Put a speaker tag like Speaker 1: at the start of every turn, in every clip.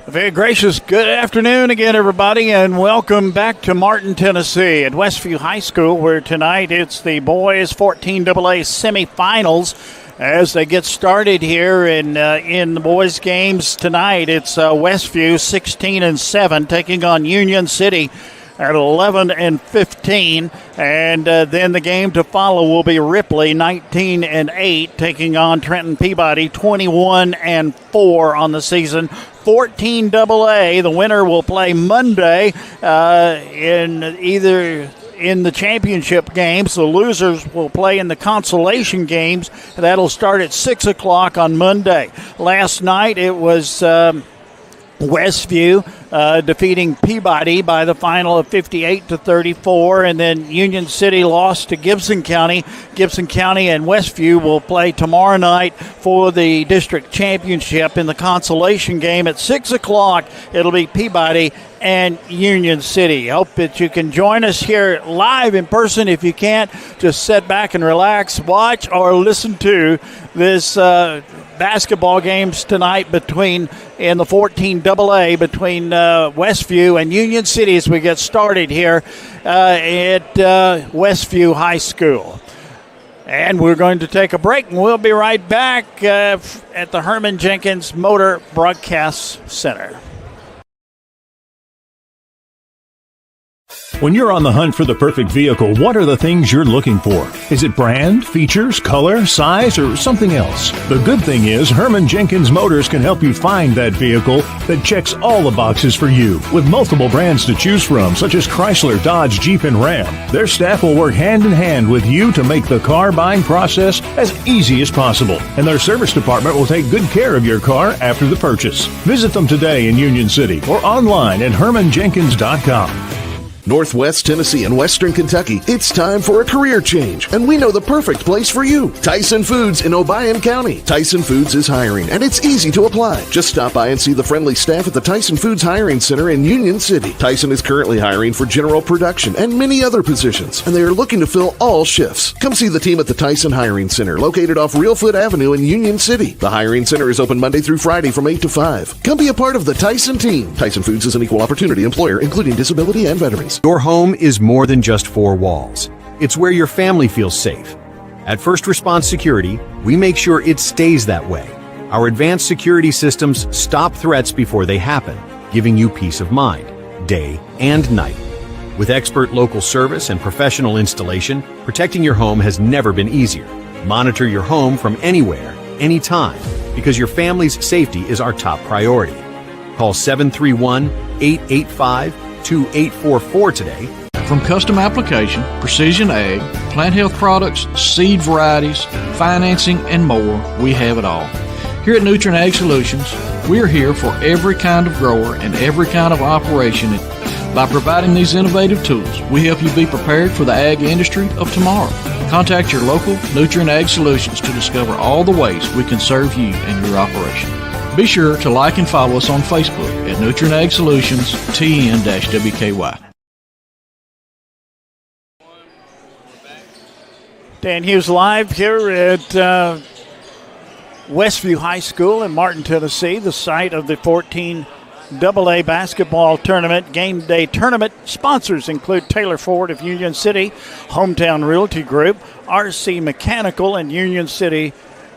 Speaker 1: Very gracious. Good afternoon again, everybody, and welcome back to Martin, Tennessee at Westview High School, where tonight it's the boys 14AA semifinals as they get started here in the boys' games tonight. It's Westview 16-7 taking on Union City at 11-15, and then the game to follow will be Ripley 19-8 taking on Trenton Peabody 21-4 on the season. 14AA, the winner will play Monday in the championship games. The losers will play in the consolation games. That'll start at 6 o'clock on Monday. Last night it was Westview defeating Peabody by the final of 58-34, and then Union City lost to Gibson County. Gibson County and Westview will play tomorrow night for the district championship in the consolation game at 6 o'clock. It'll be Peabody and Union City. Hope that you can join us here live in person. If you can't, just sit back and relax, watch or listen to this basketball games tonight in the 14AA between Westview and Union City as we get started here at Westview High School. And we're going to take a break, and we'll be right back at the Herman Jenkins Motor Broadcast Center.
Speaker 2: When you're on the hunt for the perfect vehicle, what are the things you're looking for? Is it brand, features, color, size, or something else? The good thing is Herman Jenkins Motors can help you find that vehicle that checks all the boxes for you. With multiple brands to choose from, such as Chrysler, Dodge, Jeep, and Ram, their staff will work hand in hand with you to make the car buying process as easy as possible. And their service department will take good care of your car after the purchase. Visit them today in Union City or online at hermanjenkins.com.
Speaker 3: Northwest Tennessee and Western Kentucky, it's time for a career change, and we know the perfect place for you. Tyson Foods in Obion County. Tyson Foods is hiring, and it's easy to apply. Just stop by and see the friendly staff at the Tyson Foods Hiring Center in Union City. Tyson is currently hiring for general production and many other positions, and they are looking to fill all shifts. Come see the team at the Tyson Hiring Center, located off Reelfoot Avenue in Union City. The Hiring Center is open Monday through Friday from 8 to 5. Come be a part of the Tyson team. Tyson Foods is an equal opportunity employer, including disability and veterans.
Speaker 4: Your home is more than just four walls. It's where your family feels safe. At First Response Security, we make sure it stays that way. Our advanced security systems stop threats before they happen, giving you peace of mind, day and night. With expert local service and professional installation, protecting your home has never been easier. Monitor your home from anywhere, anytime, because your family's safety is our top priority. Call 731-885-2844 today.
Speaker 5: From custom application, precision ag, plant health products, seed varieties, financing, and more, we have it all. Here at Nutrient Ag Solutions, we're here for every kind of grower and every kind of operation. By providing these innovative tools, we help you be prepared for the ag industry of tomorrow. Contact your local Nutrient Ag Solutions to discover all the ways we can serve you and your operation. Be sure to like and follow us on Facebook at Nutrient Ag Solutions TN-WKY.
Speaker 1: Dan Hughes live here at Westview High School in Martin, Tennessee, the site of the 14AA basketball tournament. Game day tournament sponsors include Taylor Ford of Union City, Hometown Realty Group, RC Mechanical, and Union City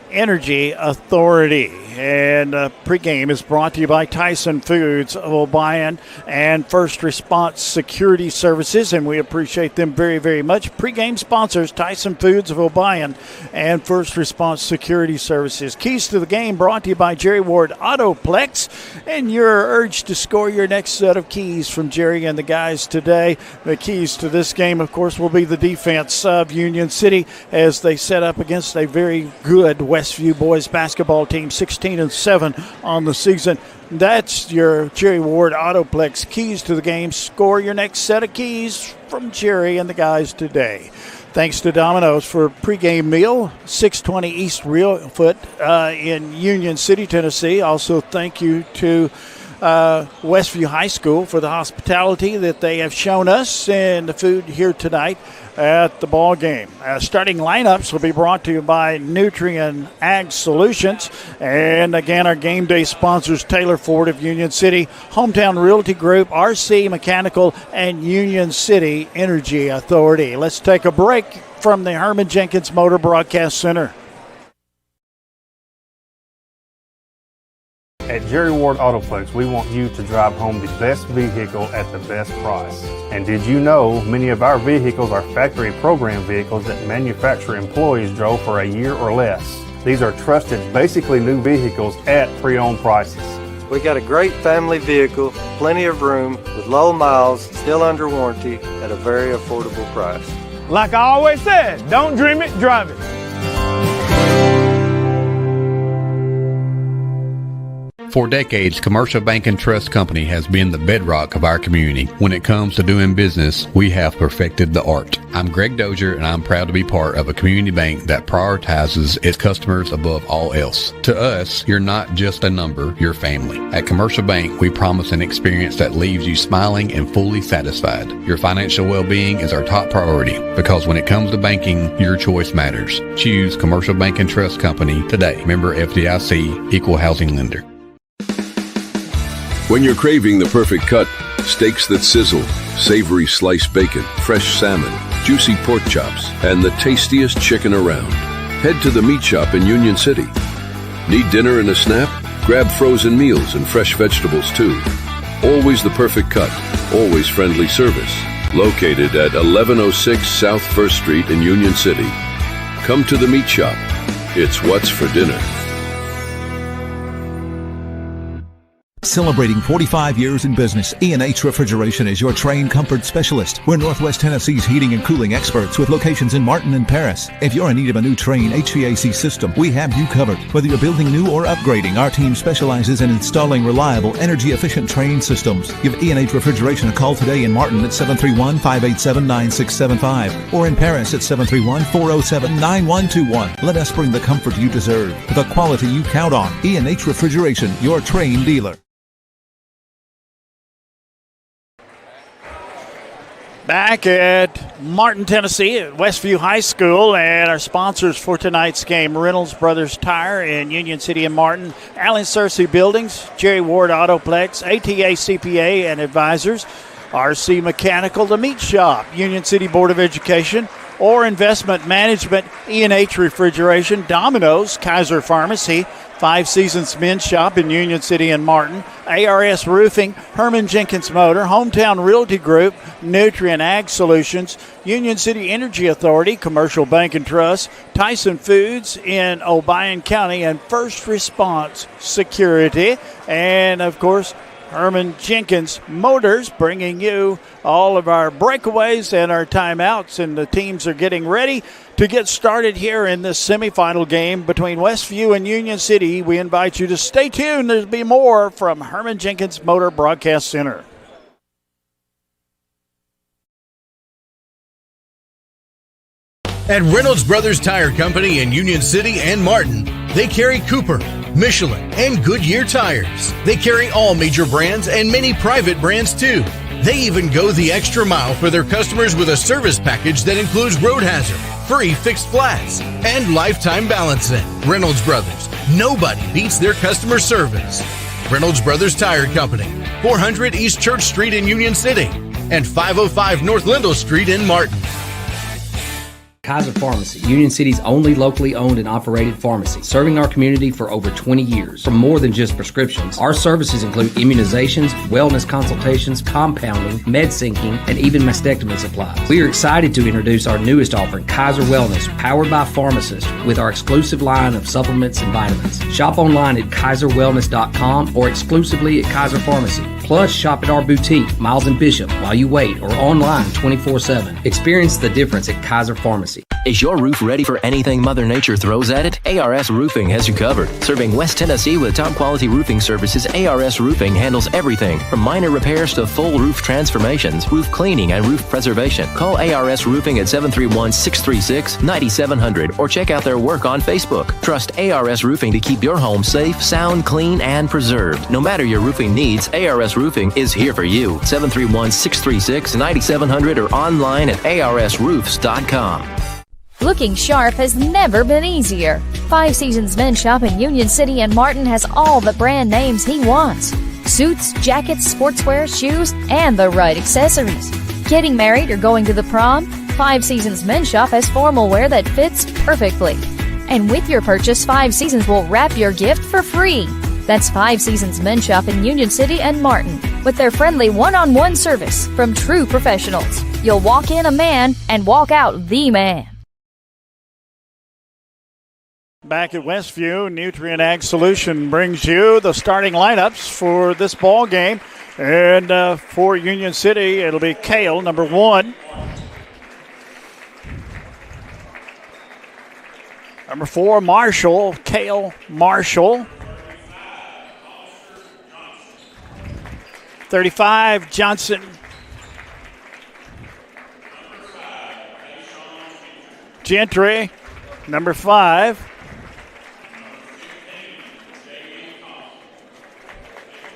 Speaker 1: Energy Authority. And pregame is brought to you by Tyson Foods of Obion and First Response Security Services, and we appreciate them very, very much. Pregame sponsors, Tyson Foods of Obion and First Response Security Services. Keys to the game brought to you by Jerry Ward Autoplex, and you're urged to score your next set of keys from Jerry and the guys today. The keys to this game, of course, will be the defense of Union City as they set up against a very good Westview boys basketball team, 16-7 on the season. That's your Jerry Ward Autoplex keys to the game. Score your next set of keys from Jerry and the guys today. Thanks to Domino's for pregame meal, 620 East Reelfoot in Union City, Tennessee. Also thank you to Westview High School for the hospitality that they have shown us and the food here tonight at the ball game. Starting lineups will be brought to you by Nutrien Ag Solutions. And again, our game day sponsors, Taylor Ford of Union City, Hometown Realty Group, RC Mechanical, and Union City Energy Authority. Let's take a break from the Herman Jenkins Motor Broadcast Center.
Speaker 6: At Jerry Ward Autoplex, we want you to drive home the best vehicle at the best price. And did you know many of our vehicles are factory program vehicles that manufacturer employees drove for a year or less? These are trusted, basically new vehicles at pre-owned prices.
Speaker 7: We got a great family vehicle, plenty of room, with low miles, still under warranty, at a very affordable price.
Speaker 8: Like I always said, don't dream it, drive it.
Speaker 9: For decades, Commercial Bank and Trust Company has been the bedrock of our community. When it comes to doing business, we have perfected the art. I'm Greg Dozier, and I'm proud to be part of a community bank that prioritizes its customers above all else. To us, you're not just a number, you're family. At Commercial Bank, we promise an experience that leaves you smiling and fully satisfied. Your financial well-being is our top priority, because when it comes to banking, your choice matters. Choose Commercial Bank and Trust Company today. Member FDIC, Equal Housing Lender.
Speaker 10: When you're craving the perfect cut, steaks that sizzle, savory sliced bacon, fresh salmon, juicy pork chops, and the tastiest chicken around, head to the Meat Shop in Union City. Need dinner and a snap? Grab frozen meals and fresh vegetables too. Always the perfect cut, always friendly service. Located at 1106 South 1st Street in Union City. Come to the Meat Shop. It's what's for dinner.
Speaker 11: Celebrating 45 years in business, E&H Refrigeration is your trained comfort specialist. We're Northwest Tennessee's heating and cooling experts with locations in Martin and Paris. If you're in need of a new Trane HVAC system, we have you covered. Whether you're building new or upgrading, our team specializes in installing reliable, energy-efficient Trane systems. Give E&H Refrigeration a call today in Martin at 731-587-9675 or in Paris at 731-407-9121. Let us bring the comfort you deserve with the quality you count on. E&H Refrigeration, your Trane dealer.
Speaker 1: Back at Martin, Tennessee at Westview High School, and our sponsors for tonight's game, Reynolds Brothers Tire in Union City and Martin, Allen Searcy Buildings, Jerry Ward Autoplex, ATA CPA and Advisors, RC Mechanical, The Meat Shop, Union City Board of Education, or Investment Management, E&H Refrigeration, Domino's, Kaiser Pharmacy, Five Seasons Men's Shop in Union City and Martin, ARS Roofing, Herman Jenkins Motor, Hometown Realty Group, Nutrien Ag Solutions, Union City Energy Authority, Commercial Bank and Trust, Tyson Foods in Obion County, and First Response Security. And, of course, Herman Jenkins Motors bringing you all of our breakaways and our timeouts, and the teams are getting ready to get started here in this semifinal game between Westview and Union City. We invite you to stay tuned. There'll be more from Herman Jenkins Motor Broadcast Center.
Speaker 12: At Reynolds Brothers Tire Company in Union City and Martin, they carry Cooper, Michelin, and Goodyear tires. They carry all major brands and many private brands too. They even go the extra mile for their customers with a service package that includes road hazard, free fixed flats, and lifetime balancing. Reynolds Brothers, nobody beats their customer service. Reynolds Brothers Tire Company, 400 East Church Street in Union City and 505 North Lindell Street in Martin.
Speaker 13: Kaiser Pharmacy, Union City's only locally owned and operated pharmacy, serving our community for over 20 years. For more than just prescriptions, our services include immunizations, wellness consultations, compounding, med syncing, and even mastectomy supplies. We are excited to introduce our newest offering, Kaiser Wellness, powered by pharmacists, with our exclusive line of supplements and vitamins. Shop online at kaiserwellness.com or exclusively at Kaiser Pharmacy. Plus, shop at our boutique, Miles and Bishop, while you wait, or online 24/7. Experience the difference at Kaiser Pharmacy.
Speaker 14: Pharmacy. Is your roof ready for anything Mother Nature throws at it? ARS Roofing has you covered. Serving West Tennessee with top quality roofing services, ARS Roofing handles everything from minor repairs to full roof transformations, roof cleaning, and roof preservation. Call ARS Roofing at 731-636-9700 or check out their work on Facebook. Trust ARS Roofing to keep your home safe, sound, clean, and preserved. No matter your roofing needs, ARS Roofing is here for you. 731-636-9700 or online at arsroofs.com.
Speaker 15: Looking sharp has never been easier. Five Seasons Men's Shop in Union City and Martin has all the brand names he wants. Suits, jackets, sportswear, shoes, and the right accessories. Getting married or going to the prom? Five Seasons Men's Shop has formal wear that fits perfectly. And with your purchase, Five Seasons will wrap your gift for free. That's Five Seasons Men's Shop in Union City and Martin with their friendly one-on-one service from true professionals. You'll walk in a man and walk out the man.
Speaker 1: Back at Westview, Nutrient Ag Solution brings you the starting lineups for this ball game. And for Union City, it'll be Kale, number 1. Number 4, Marshall, Kale Marshall. 35, Johnson. Gentry, number 5.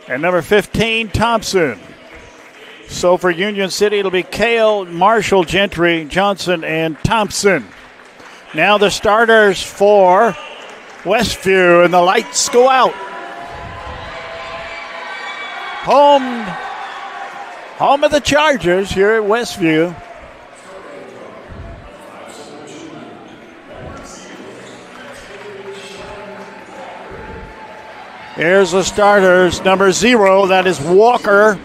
Speaker 1: And number 15, Thompson. So for Union City, it'll be Kale, Marshall, Gentry, Johnson, and Thompson. Now the starters for Westview, and the lights go out. Home of the Chargers here at Westview. Here's the starters. Number 0, that is Walker.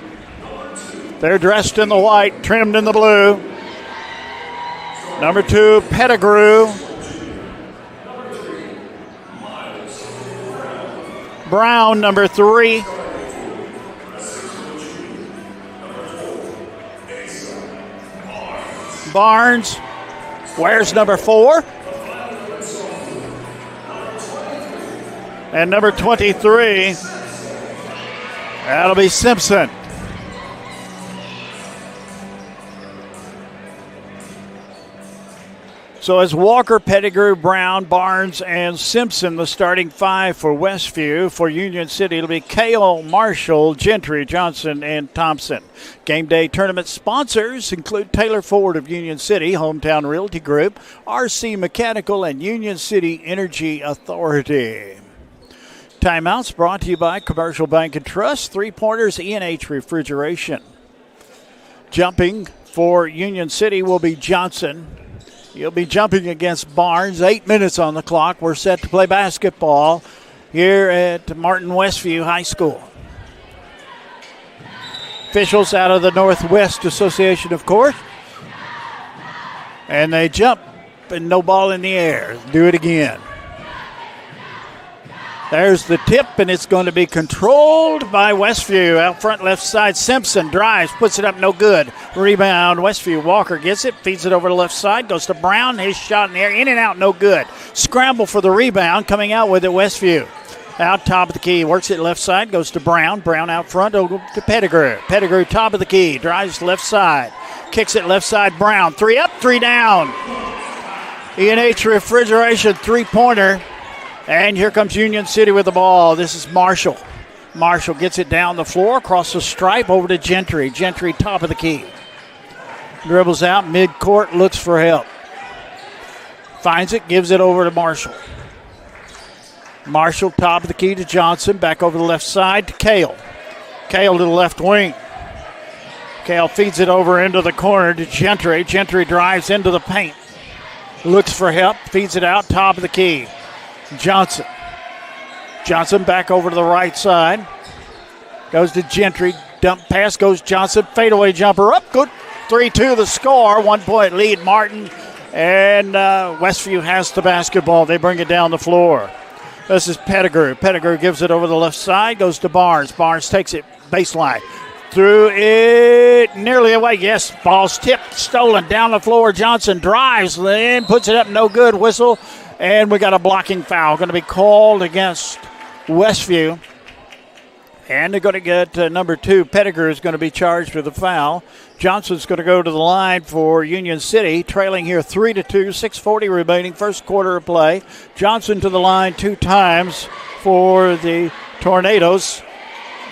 Speaker 1: They're dressed in the white, trimmed in the blue. Number 2, Pettigrew. Brown, number 3. Barnes wears number 4. And number 23, that'll be Simpson. So it's Walker, Pettigrew, Brown, Barnes, and Simpson, the starting 5 for Westview. For Union City, it'll be Kale, Marshall, Gentry, Johnson, and Thompson. Game day tournament sponsors include Taylor Ford of Union City, Hometown Realty Group, RC Mechanical, and Union City Energy Authority. Timeouts brought to you by Commercial Bank and Trust, 3-pointers, E&H Refrigeration. Jumping for Union City will be Johnson. He'll be jumping against Barnes. 8 minutes on the clock. We're set to play basketball here at Martin Westview High School. Officials out of the Northwest Association, of course. And they jump and no ball in the air. Do it again. There's the tip, and it's going to be controlled by Westview. Out front, left side, Simpson drives, puts it up, no good. Rebound, Westview. Walker gets it, feeds it over the left side, goes to Brown. His shot in the air, in and out, no good. Scramble for the rebound, coming out with it, Westview. Out top of the key, works it left side, goes to Brown. Brown out front, over to Pettigrew. Pettigrew top of the key, drives left side, kicks it left side, Brown. 3 up, 3 down. E&H Refrigeration 3-pointer. And here comes Union City with the ball. This is Marshall. Marshall gets it down the floor, across the stripe, over to Gentry. Gentry, top of the key. Dribbles out, midcourt, looks for help. Finds it, gives it over to Marshall. Marshall, top of the key to Johnson. Back over the left side to Kale. Kale to the left wing. Kale feeds it over into the corner to Gentry. Gentry drives into the paint. Looks for help, feeds it out, top of the key. Johnson. Johnson back over to the right side. Goes to Gentry. Dump pass goes Johnson. Fadeaway jumper up. Good. 3-2 the score. 1-point lead, Martin. And Westview has the basketball. They bring it down the floor. This is Pettigrew. Pettigrew gives it over the left side. Goes to Barnes. Barnes takes it baseline. Threw it nearly away. Yes, ball's tipped, stolen, down the floor. Johnson drives, then puts it up, no good. Whistle, and we got a blocking foul. Going to be called against Westview. And they're going to get number 2. Pettigrew is going to be charged with a foul. Johnson's going to go to the line for Union City, trailing here 3-2, 6:40 remaining, first quarter of play. Johnson to the line 2 times for the Tornadoes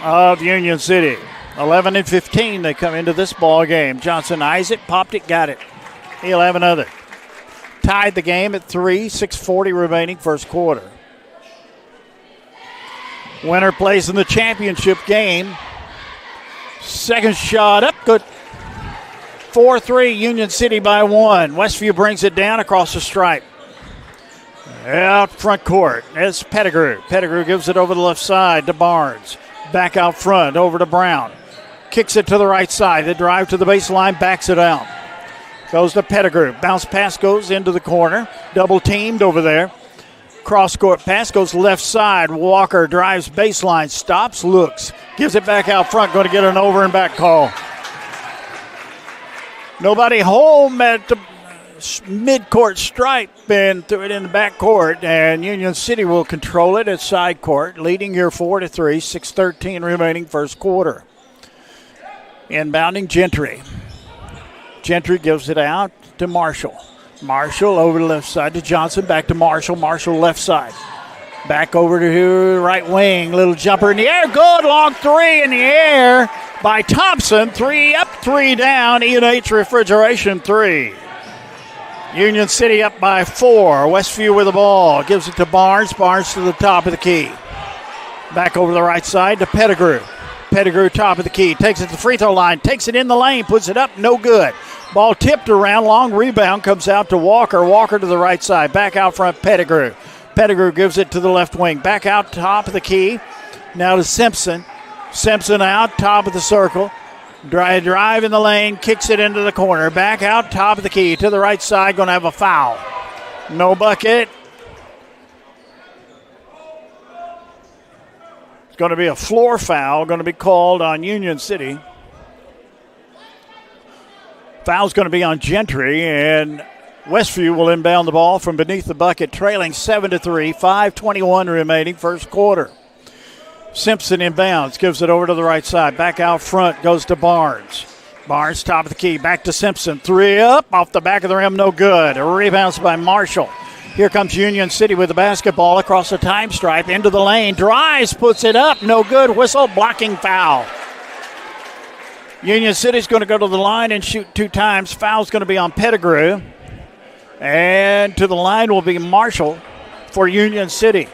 Speaker 1: of Union City. 11-15 they come into this ball game. Johnson eyes it, popped it, got it. He'll have another. Tied the game at 3, 6:40 remaining, first quarter. Winner plays in the championship game. Second shot up, good. 4-3, Union City by 1. Westview brings it down across the stripe. Out front court, it's Pettigrew. Pettigrew gives it over the left side to Barnes. Back out front, over to Brown. Kicks it to the right side. They drive to the baseline, backs it out. Goes to Pettigrew. Bounce pass goes into the corner. Double teamed over there. Cross court pass goes left side. Walker drives baseline, stops, looks. Gives it back out front, going to get an over and back call. Nobody home at the mid-court stripe and threw it in the back court, and Union City will control it at side court, leading here 4-3, 6:13 remaining first quarter. Inbounding Gentry. Gentry gives it out to Marshall. Marshall over the left side to Johnson, back to Marshall. Marshall left side. Back over to right wing. Little jumper in the air. Good long 3 in the air by Thompson. 3 up, 3 down. E&H Refrigeration 3. Union City up by 4. Westview with the ball. Gives it to Barnes. Barnes to the top of the key. Back over the right side to Pettigrew. Pettigrew top of the key. Takes it to the free throw line. Takes it in the lane. Puts it up. No good. Ball tipped around. Long rebound. Comes out to Walker. Walker to the right side. Back out front Pettigrew. Pettigrew gives it to the left wing. Back out top of the key. Now to Simpson. Simpson out top of the circle. Drive in the lane. Kicks it into the corner. Back out top of the key. To the right side. Going to have a foul. No bucket. It's going to be a floor foul. Going to be called on Union City. Foul's going to be on Gentry, and Westview will inbound the ball from beneath the bucket, trailing 7-3, 5:21 remaining, first quarter. Simpson inbounds, gives it over to the right side. Back out front, goes to Barnes. Barnes, top of the key, back to Simpson. 3 up, off the back of the rim, no good. A rebound by Marshall. Here comes Union City with the basketball across the time stripe, into the lane. Drives, puts it up, no good. Whistle, blocking foul. Union City's going to go to the line and shoot 2 times. Foul's going to be on Pettigrew. And to the line will be Marshall for Union City.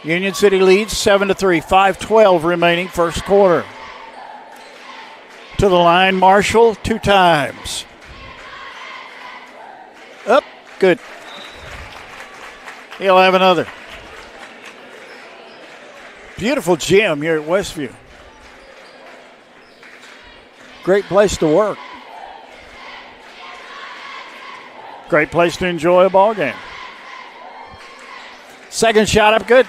Speaker 1: Union City leads 7-3, 5:12 remaining, first quarter. To the line, Marshall 2 times. Up, good. He'll have another. Beautiful gym here at Westview. Great place to work. Great place to enjoy a ball game. Second shot up, good.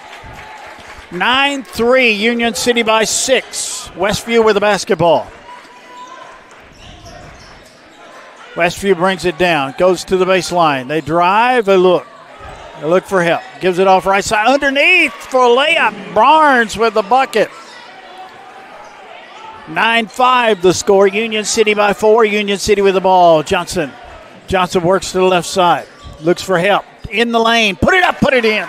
Speaker 1: 9-3, Union City by 6. Westview with the basketball. Westview brings it down, goes to the baseline. They drive, they look. They look for help. Gives it off right side. Underneath for a layup. Barnes with the bucket. 9-5 the score. Union City by 4. Union City with the ball. Johnson. Johnson works to the left side. Looks for help. In the lane. Put it up, put it in.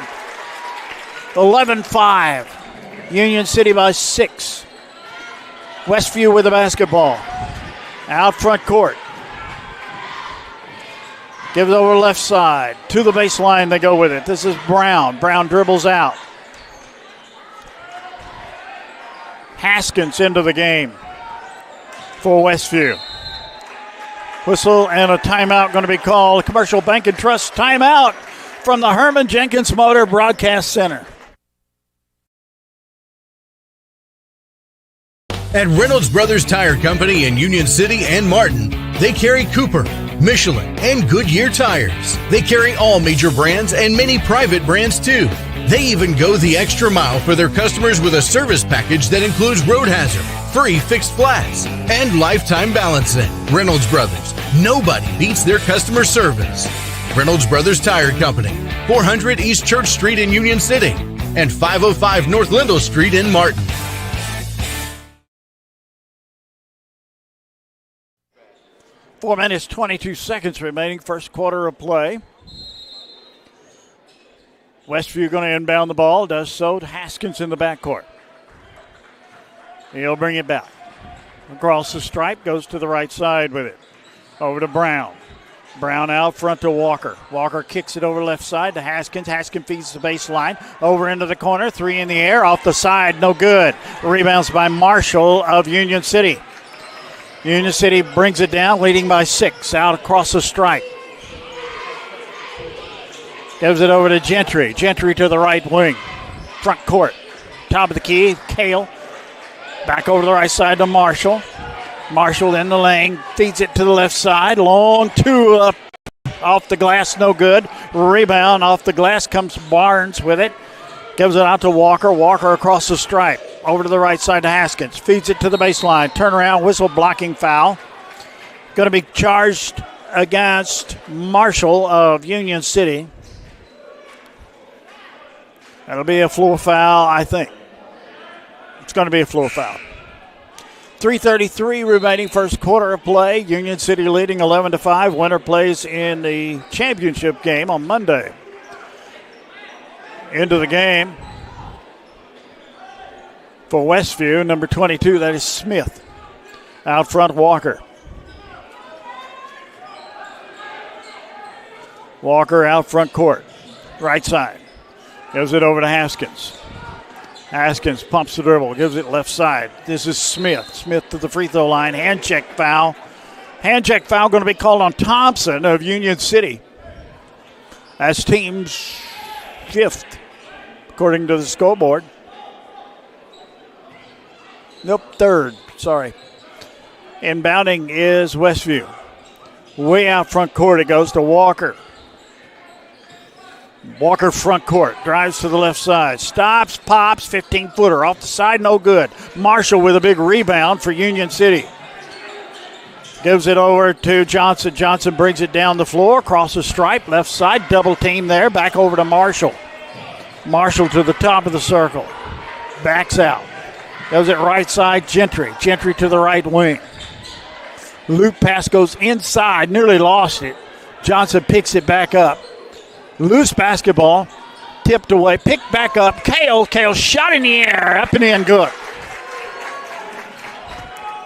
Speaker 1: 11-5. Union City by 6. Westview with the basketball. Out front court. Gives it over left side. To the baseline, they go with it. This is Brown. Brown dribbles out. Haskins into the game for Westview. Whistle and a timeout going to be called. Commercial Bank and Trust timeout from the Herman Jenkins Motor Broadcast Center.
Speaker 12: At Reynolds Brothers Tire Company in Union City and Martin, they carry Cooper, Michelin, and Goodyear tires. They carry all major brands and many private brands too. They even go the extra mile for their customers with a service package that includes road hazard, free fixed flats, and lifetime balancing. Reynolds Brothers. Nobody beats their customer service. Reynolds Brothers Tire Company, 400 East Church Street in Union City and 505 North Lindell Street in Martin.
Speaker 1: Four minutes, 22 seconds remaining, first quarter of play. Westview going to inbound the ball, does so to Haskins in the backcourt. He'll bring it back. Across the stripe, goes to the right side with it. Over to Brown. Brown out front to Walker. Walker kicks it over left side to Haskins. Haskins feeds the baseline. Over into the corner. Three in the air. Off the side. No good. Rebounds by Marshall of Union City. Union City brings it down, leading by 6. Out across the stripe. Gives it over to Gentry. Gentry to the right wing. Front court. Top of the key. Kale. Back over to the right side to Marshall. Marshall in the lane. Feeds it to the left side. Long two up. Off the glass. No good. Rebound off the glass comes Barnes with it. Gives it out to Walker. Walker across the stripe. Over to the right side to Haskins. Feeds it to the baseline. Turnaround whistle blocking foul. Going to be charged against Marshall of Union City. That'll be a floor foul, I think. It's going to be a floor foul. 3:33 remaining first quarter of play. Union City leading 11-5. Winner plays in the championship game on Monday. Into the game for Westview, number 22, that is Smith. Out front, Walker. Walker out front court. Right side. Gives it over to Haskins. Haskins pumps the dribble, gives it left side. This is Smith. Smith to the free throw line. Hand check foul. Hand check foul going to be called on Thompson of Union City. That's team's 5th, according to the scoreboard. Nope, 3rd. Sorry. Inbounding is Westview. Way out front court it goes to Walker. Walker front court, drives to the left side, stops, pops, 15-footer off the side, no good. Marshall with a big rebound for Union City. Gives it over to Johnson. Johnson brings it down the floor, across the stripe, left side, double team there, back over to Marshall. Marshall to the top of the circle, backs out. Gives it right side, Gentry. Gentry to the right wing. Loop pass goes inside, nearly lost it. Johnson picks it back up. Loose basketball, tipped away, picked back up. Kale shot in the air, up and in, good.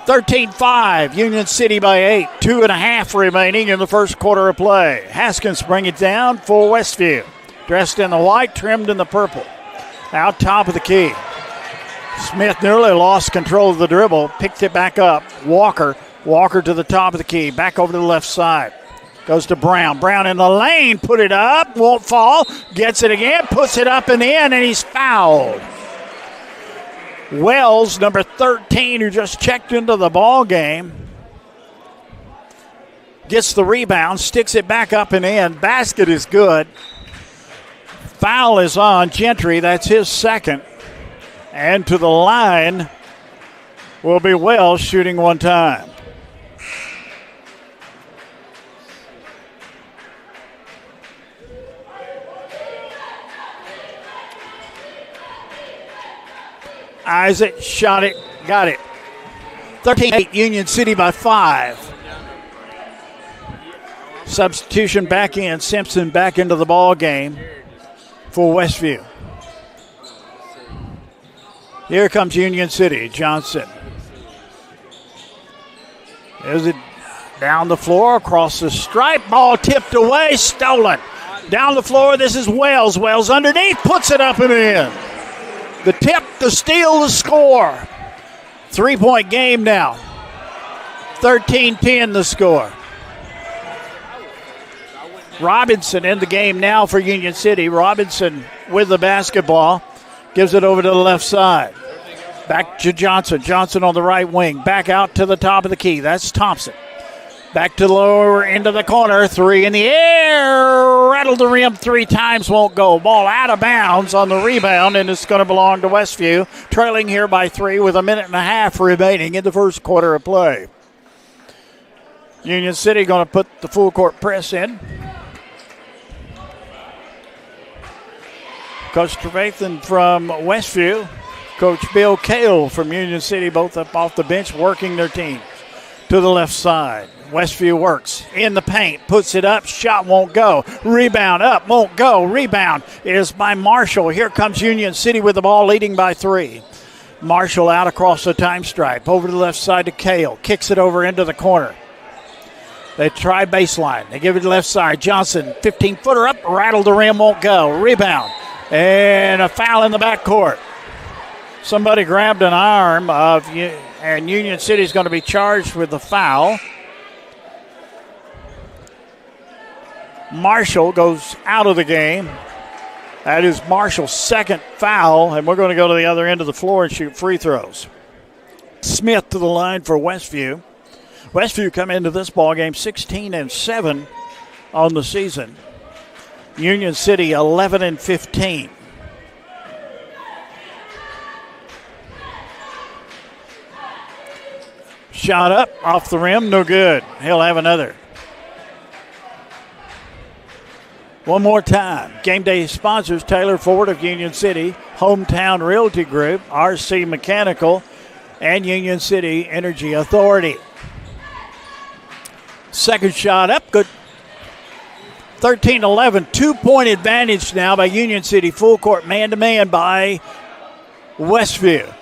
Speaker 1: 13-5, Union City by 8. 2.5 remaining in the first quarter of play. Haskins bring it down for Westview. Dressed in the white, trimmed in the purple. Out top of the key. Smith nearly lost control of the dribble, picked it back up. Walker to the top of the key, back over to the left side. Goes to Brown. Brown in the lane. Put it up. Won't fall. Gets it again. Puts it up and in, and he's fouled. Wells, number 13, who just checked into the ball game, gets the rebound, sticks it back up and in. Basket is good. Foul is on Gentry. That's his 2nd. And to the line will be Wells shooting one time. Isaac shot it, got it. 13-8, Union City by 5. Substitution back in. Simpson back into the ball game for Westview. Here comes Union City. Johnson. There's it down the floor, across the stripe. Ball tipped away, stolen. Down the floor, this is Wells. Wells underneath, puts it up and in. The tip, the steal, the score. 3-point game now. 13-10 the score. Robinson in the game now for Union City. Robinson with the basketball. Gives it over to the left side. Back to Johnson. Johnson on the right wing. Back out to the top of the key. That's Thompson. Back to the lower end of the corner. 3 in the air. Rattled the rim 3 times. Won't go. Ball out of bounds on the rebound, and it's going to belong to Westview. Trailing here by 3 with a minute and a half remaining in the first quarter of play. Union City going to put the full court press in. Coach Trevathan from Westview. Coach Bill Cale from Union City, both up off the bench working their team. To the left side. Westview works in the paint, puts it up, shot won't go. Rebound up, won't go. Rebound is by Marshall. Here comes Union City with the ball, leading by 3. Marshall out across the time stripe, over to the left side to Cale. Kicks it over into the corner. They try baseline. They give it to the left side. Johnson, 15-footer up, rattled the rim, won't go. Rebound, and a foul in the backcourt. Somebody grabbed an arm and Union City is going to be charged with the foul. Marshall goes out of the game. That is Marshall's second foul, and we're going to go to the other end of the floor and shoot free throws. Smith to the line for Westview. Westview come into this ball game 16-7 on the season. Union City 11-15. Shot up off the rim, no good. He'll have another. One more time. Game day sponsors Taylor Ford of Union City, Hometown Realty Group, RC Mechanical, and Union City Energy Authority. Second shot up, good. 13-11, 2-point advantage now by Union City. Full court man-to-man by Westview.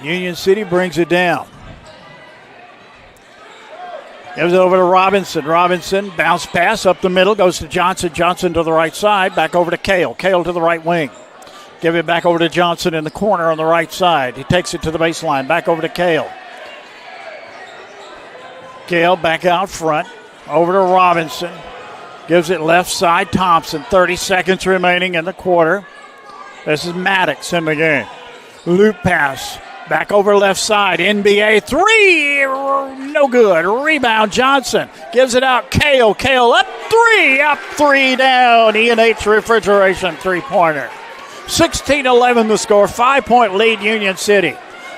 Speaker 1: Union City brings it down. Gives it over to Robinson. Robinson, bounce pass up the middle, goes to Johnson. Johnson to the right side, back over to Cale. Cale to the right wing. Give it back over to Johnson in the corner on the right side. He takes it to the baseline, back over to Cale. Cale back out front, over to Robinson. Gives it left side, Thompson. 30 seconds remaining in the quarter. This is Maddox in the game. Loop pass. Back over left side, NBA 3, no good. Rebound, Johnson. Gives it out, Cale. Cale up 3 down. E&H Refrigeration three-pointer. 16-11 the score, 5-point lead Union City.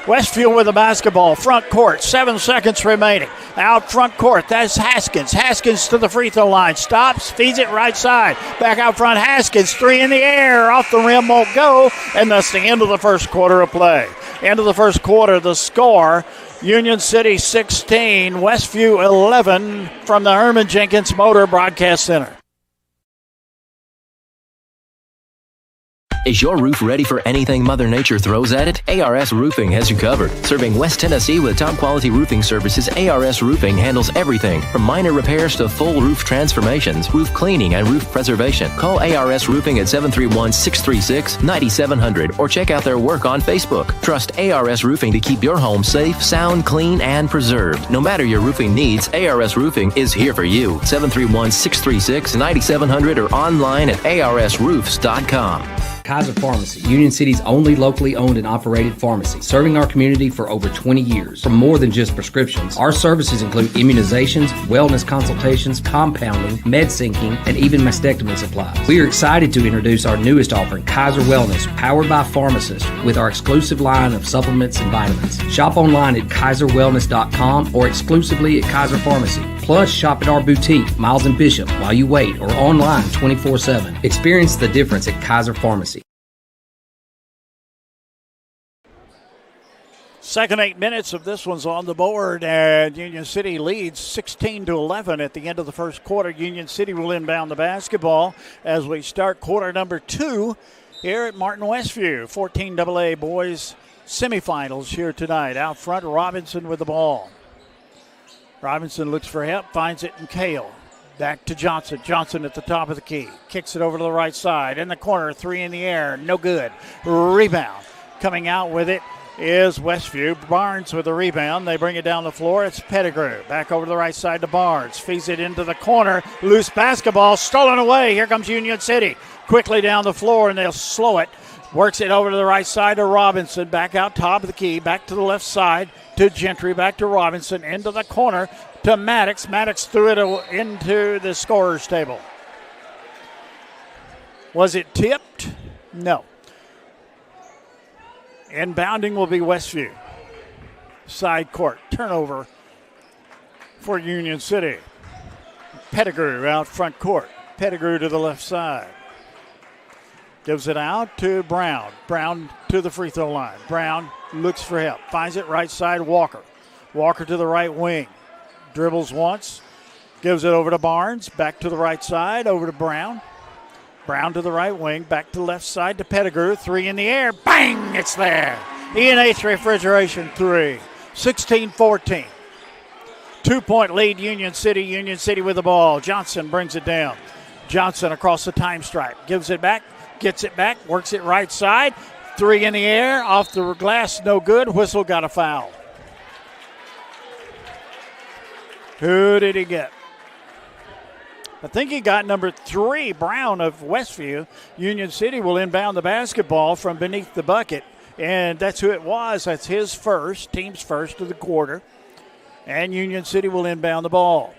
Speaker 1: Westview with the basketball, front court, 7 seconds remaining. Out front court, that's Haskins. Haskins to the free throw line, stops, feeds it right side. Back out front, Haskins, 3 in the air, off the rim, won't go, and that's the end of the first quarter of play. End of the first quarter, the score, Union City 16, Westview 11 from the Herman Jenkins Motor Broadcast Center.
Speaker 14: Is your roof ready for anything Mother Nature throws at it? ARS Roofing has you covered. Serving West Tennessee with top-quality roofing services, ARS Roofing handles everything from minor repairs to full roof transformations, roof cleaning, and roof preservation. Call ARS Roofing at 731-636-9700 or check out their work on Facebook. Trust ARS Roofing to keep your home safe, sound, clean, and preserved. No matter your roofing needs, ARS Roofing is here for you. 731-636-9700 or online at arsroofs.com.
Speaker 13: Kaiser Pharmacy, Union City's only locally owned and operated pharmacy, serving our community for over 20 years. For more than just prescriptions, our services include immunizations, wellness consultations, compounding, med syncing, and even mastectomy supplies. We are excited to introduce our newest offering, Kaiser Wellness, powered by pharmacists, with our exclusive line of supplements and vitamins. Shop online at kaiserwellness.com or exclusively at Kaiser Pharmacy. Plus, shop at our boutique, Miles and Bishop, while you wait, or online 24/7. Experience the difference at Kaiser Pharmacy.
Speaker 1: Second 8 minutes of this one's on the board, and Union City leads 16-11 at the end of the first quarter. Union City will inbound the basketball as we start quarter number 2 here at Martin Westview. 14 AA boys semifinals here tonight. Out front, Robinson with the ball. Robinson looks for help, finds it in Cale. Back to Johnson. Johnson at the top of the key. Kicks it over to the right side. In the corner, 3 in the air. No good. Rebound. Coming out with it is Westview. Barnes with the rebound. They bring it down the floor. It's Pettigrew. Back over to the right side to Barnes. Feeds it into the corner. Loose basketball. Stolen away. Here comes Union City. Quickly down the floor, and they'll slow it. Works it over to the right side to Robinson. Back out top of the key. Back to the left side to Gentry. Back to Robinson. Into the corner. to Maddox. Maddox threw it into the scorer's table. Was it tipped? No. Inbounding will be Westview. Side court. Turnover for Union City. Pettigrew out front court. Pettigrew to the left side. Gives it out to Brown. Brown to the free throw line. Brown looks for help. Finds it right side, Walker. Walker to the right wing. Dribbles once. Gives it over to Barnes. Back to the right side, over to Brown. Brown to the right wing. Back to the left side to Pettigrew. Three in the air. Bang! It's there. E&H Refrigeration three. 16-14. 2-point lead, Union City. Union City with the ball. Johnson brings it down. Johnson across the time stripe. Gives it back. Gets it back. Works it right side. Three in the air. Off the glass. No good. Whistle got a foul. Who did he get? I think he got number 3, Brown of Westview. Union City will inbound the basketball from beneath the bucket. And that's who it was. That's his first, team's first of the quarter. And Union City will inbound the ball.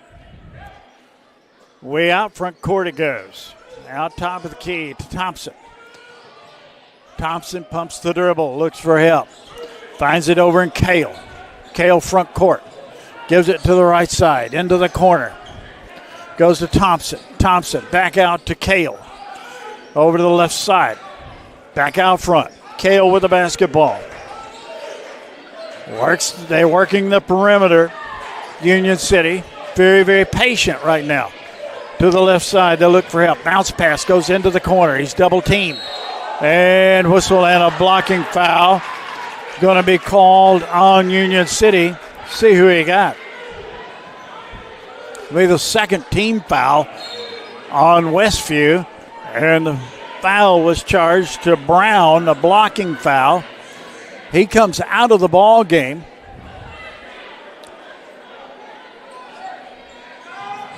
Speaker 1: Way out front court it goes. Out top of the key to Thompson. Thompson pumps the dribble, looks for help. Finds it over in Kale. Kale front court. Gives it to the right side, into the corner. Goes to Thompson. Thompson back out to Kale. Over to the left side. Back out front. Kale with the basketball. They're working the perimeter. Union City, very, very patient right now. To the left side, they look for help. Bounce pass goes into the corner. He's double teamed. And whistle and a blocking foul. Going to be called on Union City. See who he got. Be the second team foul on Westview. And the foul was charged to Brown, a blocking foul. He comes out of the ball game.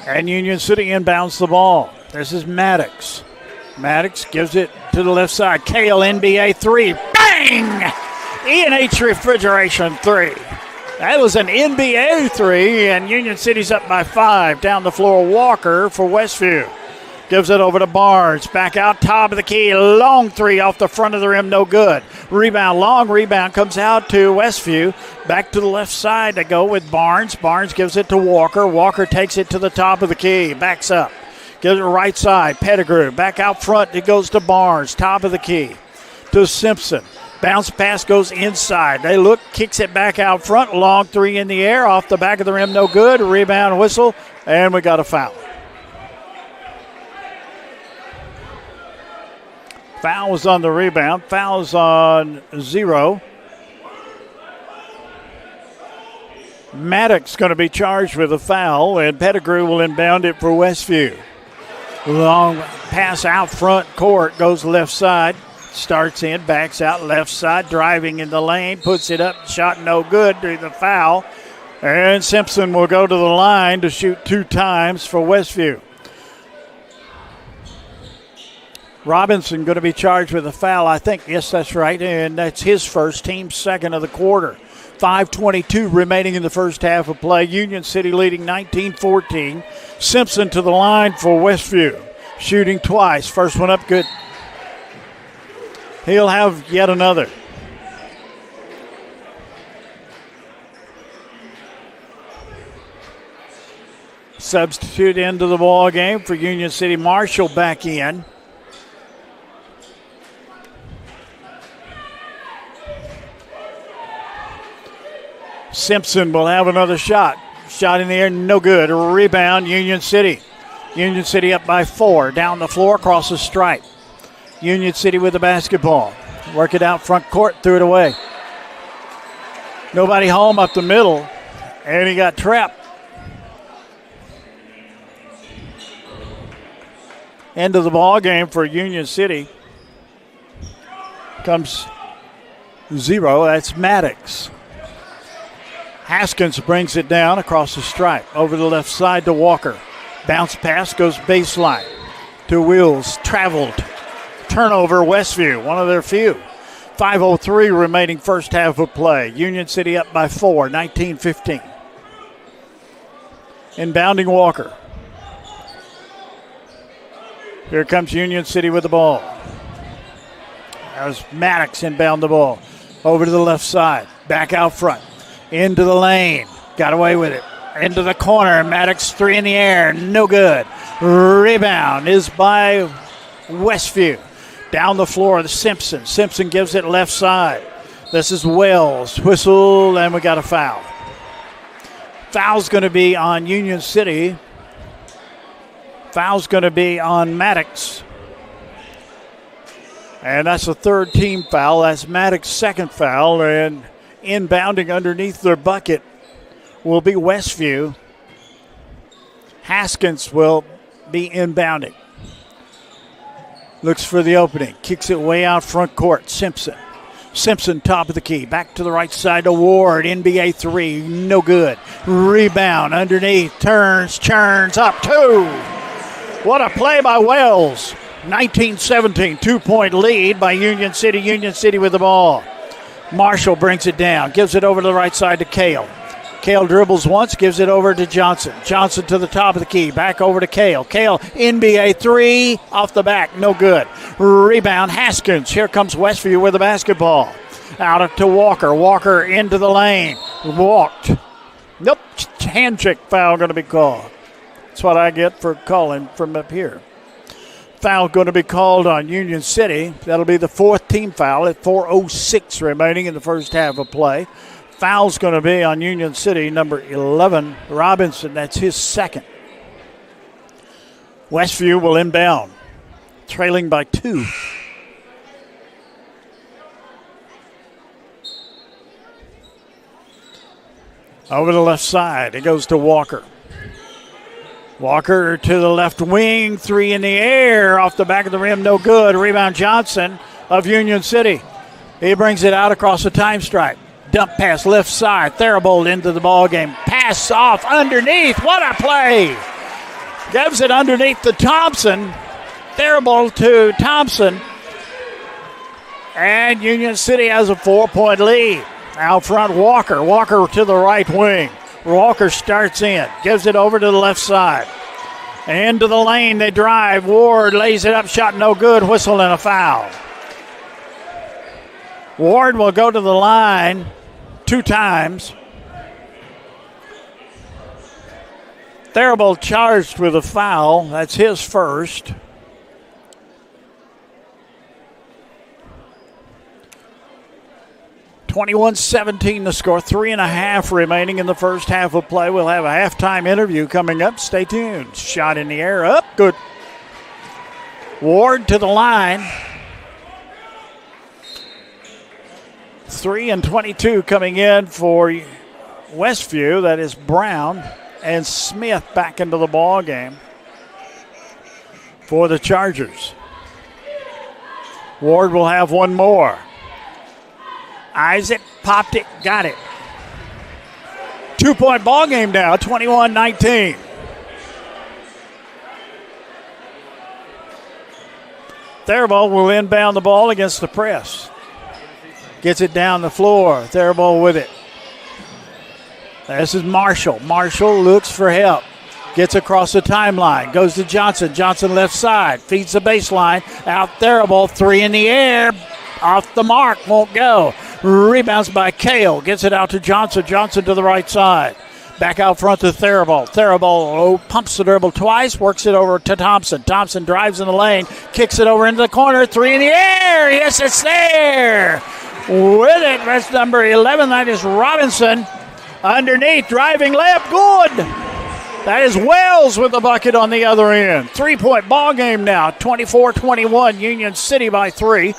Speaker 1: And Union City inbounds the ball. This is Maddox. Maddox gives it to the left side. Kale, NBA three. Bang! E&H Refrigeration three. That was an NBA three, and Union City's up by 5. Down the floor, Walker for Westview. Gives it over to Barnes. Back out top of the key. Long three off the front of the rim. No good. Rebound. Long rebound comes out to Westview. Back to the left side to go with Barnes. Barnes gives it to Walker. Walker takes it to the top of the key. Backs up. Gives it right side. Pettigrew. Back out front. It goes to Barnes. Top of the key. To Simpson. Bounce pass goes inside. They look. Kicks it back out front. Long three in the air. Off the back of the rim. No good. Rebound whistle. And we got a foul. Foul was on the rebound. Foul's on 0. Maddox going to be charged with a foul, and Pettigrew will inbound it for Westview. Long pass out front court, goes left side. Starts in, backs out left side, driving in the lane, puts it up, shot no good due to the foul. And Simpson will go to the line to shoot 2 times for Westview. Robinson going to be charged with a foul, I think. Yes, that's right. And that's his first, team's second of the quarter. 5:22 remaining in the first half of play. Union City leading 19-14. Simpson to the line for Westview. Shooting twice. First one up, good. He'll have yet another. Substitute into the ball game for Union City. Marshall back in. Simpson will have another shot. Shot in the air, no good. A rebound, Union City. Union City up by 4. Down the floor, across the stripe. Union City with the basketball. Work it out front court, threw it away. Nobody home up the middle, and he got trapped. End of the ball game for Union City. Comes 0, that's Maddox. Haskins brings it down across the stripe. Over the left side to Walker. Bounce pass goes baseline to Wills. Traveled. Turnover, Westview, one of their few. 5:03 remaining first half of play. Union City up by 4, 19-15. Inbounding Walker. Here comes Union City with the ball. There's Maddox inbound the ball. Over to the left side. Back out front. Into the lane. Got away with it. Into the corner. Maddox 3 in the air. No good. Rebound is by Westview. Down the floor, the Simpson. Simpson gives it left side. This is Wells. Whistle, and we got a foul. Foul's going to be on Union City. Foul's going to be on Maddox. And that's the third team foul. That's Maddox's second foul. And inbounding underneath their bucket will be Westview. Haskins will be inbounding. Looks for the opening. Kicks it way out front court. Simpson. Simpson, top of the key. Back to the right side to Ward. NBA 3. No good. Rebound underneath. Turns, churns, up 2. What a play by Wells. 19-17. 2-point lead by Union City. Union City with the ball. Marshall brings it down. Gives it over to the right side to Kale. Kale dribbles once, gives it over to Johnson. Johnson to the top of the key, back over to Kale. Kale, NBA 3, off the back, no good. Rebound, Haskins. Here comes Westview with the basketball. Out to Walker. Walker into the lane. Walked. Nope, hand check foul going to be called. That's what I get for calling from up here. Foul going to be called on Union City. That'll be the fourth team foul at 4:06 remaining in the first half of play. Foul's going to be on Union City, number 11, Robinson. That's his second. Westview will inbound, trailing by 2. Over the left side, it goes to Walker. Walker to the left wing, 3 in the air, off the back of the rim, no good. Rebound Johnson of Union City. He brings it out across the time stripe. Dump pass left side. Theribold into the ball game. Pass off underneath. What a play. Gives it underneath to Thompson. Theribold to Thompson. And Union City has a 4-point lead. Out front, Walker. Walker to the right wing. Walker starts in. Gives it over to the left side. Into the lane they drive. Ward lays it up. Shot no good. Whistle and a foul. Ward will go to the line 2 times. Theribold charged with a foul. That's his first. (21-17) the score. 3.5 remaining in the first half of play. We'll have a halftime interview coming up. Stay tuned. Shot in the air. Up. Good. Ward to the line. 3-22 coming in for Westview. That is Brown and Smith back into the ball game for the Chargers. Ward will have one more. Isaac popped it, got it. 2-point ball game now, 21-19. Theribold will inbound the ball against the press. Gets it down the floor. Theribold with it. This is Marshall. Marshall looks for help. Gets across the timeline. Goes to Johnson. Johnson left side. Feeds the baseline. Out Theribold. 3 in the air. Off the mark. Won't go. Rebounds by Kale. Gets it out to Johnson. Johnson to the right side. Back out front to Theribold. Theribold pumps the dribble twice. Works it over to Thompson. Thompson drives in the lane. Kicks it over into the corner. 3 in the air. Yes, it's there. With it, that's number 11. That is Robinson. Underneath, driving layup, good. That is Wells with the bucket on the other end. 3-point ball game now, 24-21. Union City by 3.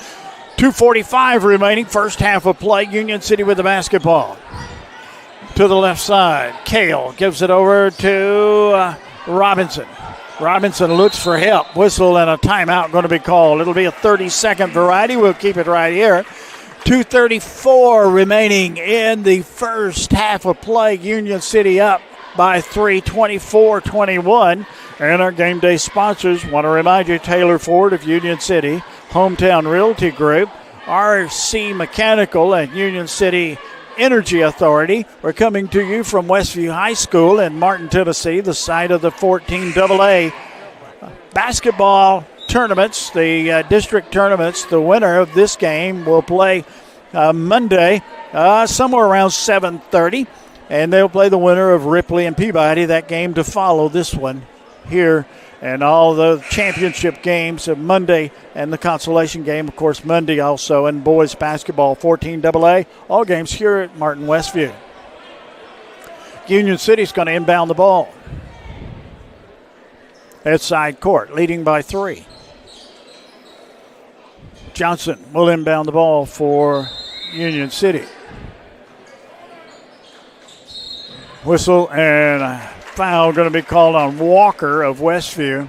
Speaker 1: 2:45 remaining, first half of play. Union City with the basketball. To the left side, Kale gives it over to Robinson. Robinson looks for help. Whistle and a timeout going to be called. It'll be a 30-second variety. We'll keep it right here. 2:34 remaining in the first half of play. Union City up by 3, 24-21. And our game day sponsors want to remind you, Taylor Ford of Union City, Hometown Realty Group, RC Mechanical, and Union City Energy Authority. We're coming to you from Westview High School in Martin, Tennessee, the site of the 14AA basketball tournaments, the district tournaments. The winner of this game will play Monday somewhere around 7:30, and they'll play the winner of Ripley and Peabody, that game to follow this one here. And all the championship games of Monday and the consolation game, of course, Monday also. And boys basketball, 14AA, all games here at Martin Westview. Union City's going to inbound the ball at side court, leading by 3. Johnson will inbound the ball for Union City. Whistle and a foul going to be called on Walker of Westview.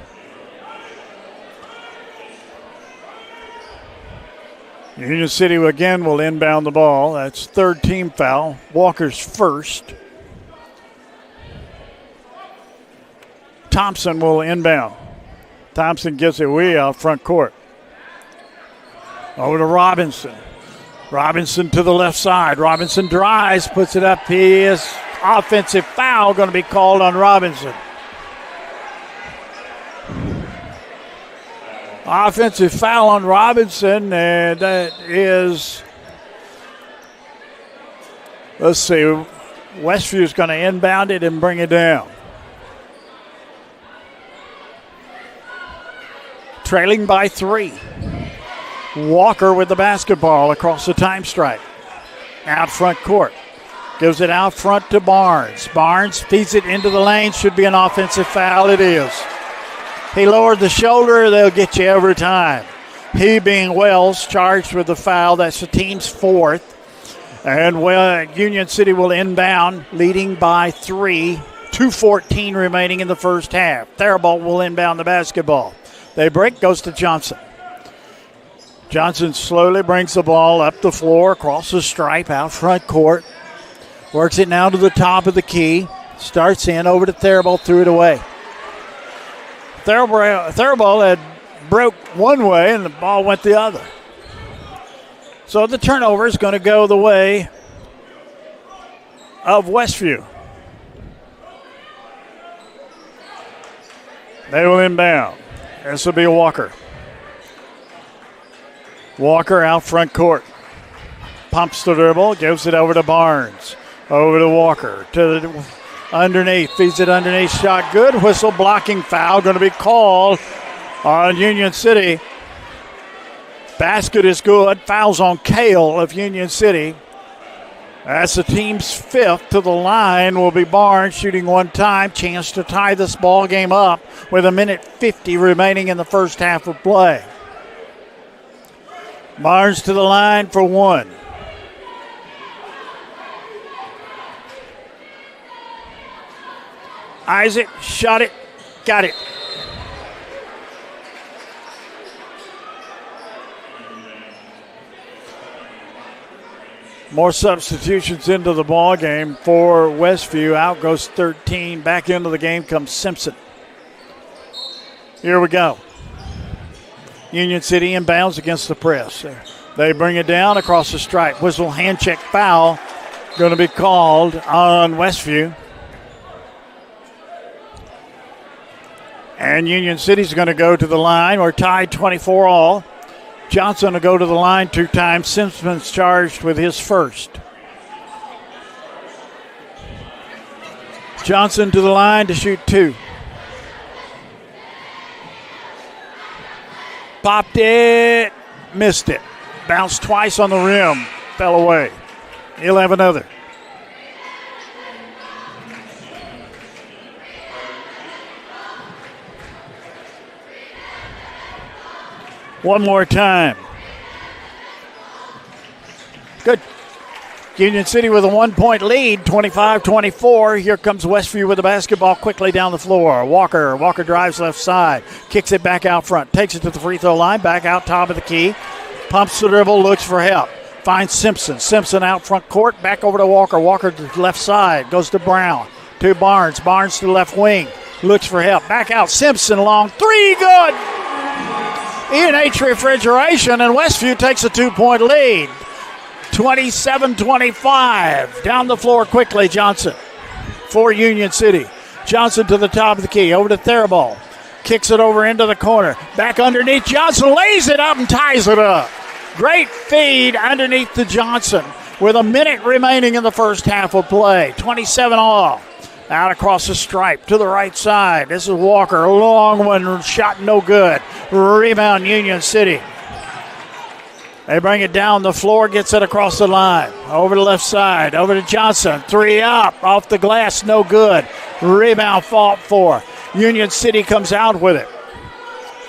Speaker 1: Union City again will inbound the ball. That's third team foul. Walker's first. Thompson will inbound. Thompson gets it way out front court. Over to Robinson. Robinson to the left side. Robinson drives, puts it up. He is offensive foul going to be called on Robinson. Offensive foul on Robinson, and that is, let's see, Westview's going to inbound it and bring it down. Trailing by 3. Walker with the basketball across the time stripe. Out front court. Gives it out front to Barnes. Barnes feeds it into the lane. Should be an offensive foul. It is. He lowered the shoulder. They'll get you every time. He being Wells charged with the foul. That's the team's 4th. And Union City will inbound, leading by 3. 2:14 remaining in the first half. Theribault will inbound the basketball. They break, goes to Johnson. Johnson slowly brings the ball up the floor, across the stripe, out front court. Works it now to the top of the key. Starts in, over to Theribault, threw it away. Theribault had broke one way and the ball went the other. So the turnover is going to go the way of Westview. They will inbound. This will be Walker. Walker out front court. Pumps the dribble, gives it over to Barnes. Over to Walker. To the underneath. Feeds it underneath. Shot good. Whistle, blocking foul. Going to be called on Union City. Basket is good. Fouls on Cale of Union City. That's the team's 5th. To the line will be Barnes shooting one time. Chance to tie this ball game up with 1:50 remaining in the first half of play. Barnes to the line for one. Isaac shot it, got it. More substitutions into the ball game for Westview. Out goes 13. Back into the game comes Simpson. Here we go. Union City inbounds against the press. They bring it down across the stripe. Whistle, hand check foul going to be called on Westview. And Union City's going to go to the line. We're tied 24 all. Johnson will go to the line 2 times. Simpson's charged with his first. Johnson to the line to shoot 2. Popped it, missed it. Bounced twice on the rim, fell away. He'll have another. One more time. Good. Union City with a 1-point lead, 25-24. Here comes Westview with the basketball quickly down the floor. Walker drives left side, kicks it back out front, takes it to the free throw line, back out top of the key, pumps the dribble, looks for help, finds Simpson. Simpson out front court, back over to Walker. Walker to the left side, goes to Brown, to Barnes. Barnes to the left wing, looks for help, back out. Simpson long three, good. E&H Refrigeration, and Westview takes a 2-point lead. 27-25. Down the floor quickly, Johnson for Union City. Johnson to the top of the key, over to Theraball. Kicks it over into the corner. Back underneath Johnson, lays it up and ties it up. Great feed underneath to Johnson with a minute remaining in the first half of play. 27 all. Out across the stripe to the right side. This is Walker. A long one, shot no good. Rebound Union City. They bring it down the floor, gets it across the line. Over the left side, over to Johnson. 3 up, off the glass, no good. Rebound fought for. Union City comes out with it.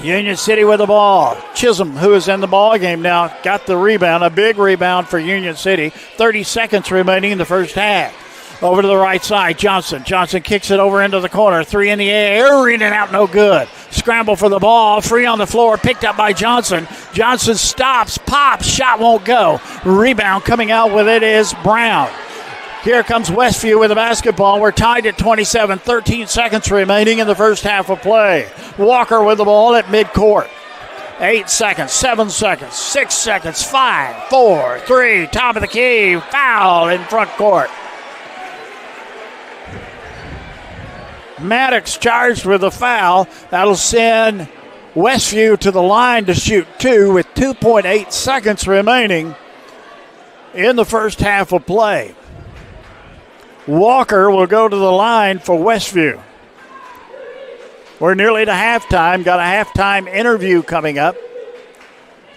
Speaker 1: Union City with the ball. Chisholm, who is in the ball game now, got the rebound. A big rebound for Union City. 30 seconds remaining in the first half. Over to the right side, Johnson. Johnson kicks it over into the corner. 3 in the air, reading out, no good. Scramble for the ball. Free on the floor, picked up by Johnson. Johnson stops, pops, shot won't go. Rebound coming out with it is Brown. Here comes Westview with the basketball. We're tied at 27, 13 seconds remaining in the first half of play. Walker with the ball at midcourt. 8 seconds, 7 seconds, 6 seconds, 5, 4, 3, top of the key, foul in front court. Maddox charged with a foul. That'll send Westview to the line to shoot 2 with 2.8 seconds remaining in the first half of play. Walker will go to the line for Westview. We're nearly to halftime. Got a halftime interview coming up.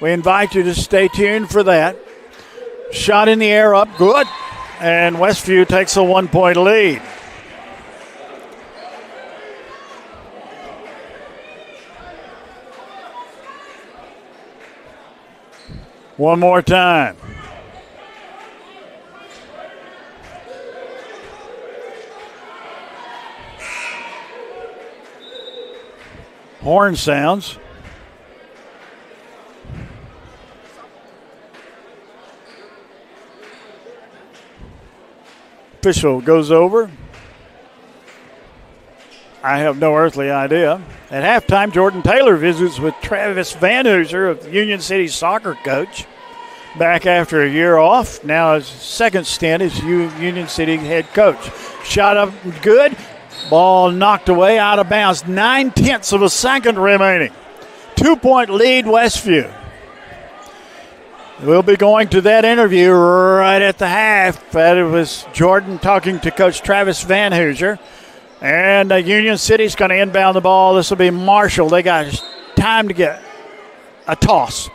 Speaker 1: We invite you to stay tuned for that. Shot in the air up, good. And Westview takes a 1-point lead. One more time. Horn sounds. Official goes over. I have no earthly idea. At halftime, Jordan Taylor visits with Travis Van Hooser, of Union City's soccer coach. Back after a year off. Now his second stint as Union City head coach. Shot up good. Ball knocked away, out of bounds. 9/10 of a second remaining. 2-point lead, Westview. We'll be going to that interview right at the half. It was Jordan talking to Coach Travis Van Hooser. And Union City's going to inbound the ball. This will be Marshall. They got time to get a toss.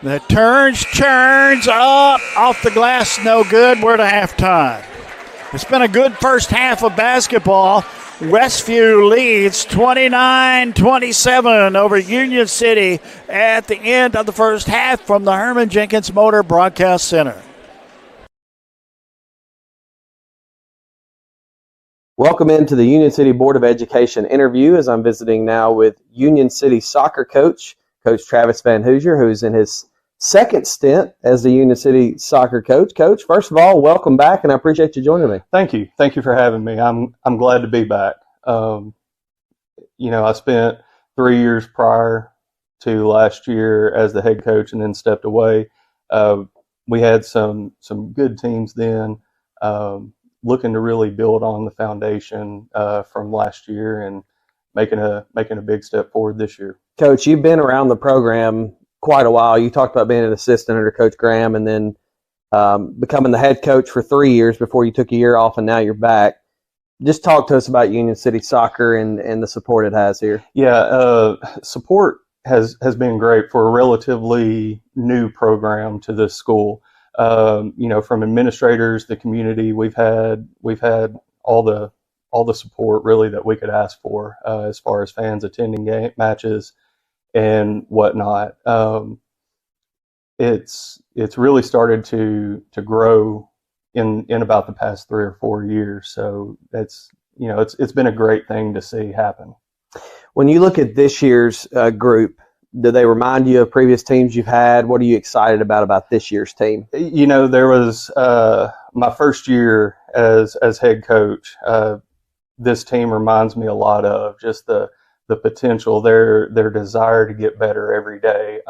Speaker 1: The turns up, off the glass, no good. We're to halftime. It's been a good first half of basketball. Westview leads 29-27 over Union City at the end of the first half from the Herman Jenkins Motor Broadcast Center.
Speaker 16: Welcome into the Union City Board of Education interview, as I'm visiting now with Union City soccer coach, Coach Travis Van Hooser, who's in his second stint as the Union City soccer coach. Coach, first of all, welcome back, and I appreciate you joining me.
Speaker 6: Thank you. Thank you for having me. I'm glad to be back. I spent 3 years prior to last year as the head coach and then stepped away. We had some good teams then, looking to really build on the foundation from last year and making a big step forward this year.
Speaker 16: Coach, you've been around the program quite a while. You talked about being an assistant under Coach Graham and then becoming the head coach for 3 years before you took a year off and now you're back. Just talk to us about Union City Soccer and the support it has here.
Speaker 6: Yeah, support has been great for a relatively new program to this school. From administrators, the community, we've had all the support really that we could ask for as far as fans attending game matches and whatnot. It's really started to grow in about the past 3 or 4 years. So it's been a great thing to see happen.
Speaker 16: When you look at this year's group, do they remind you of previous teams you've had? What are you excited about this year's team?
Speaker 6: There was my first year as head coach. This team reminds me a lot of just the potential, their desire to get better every day.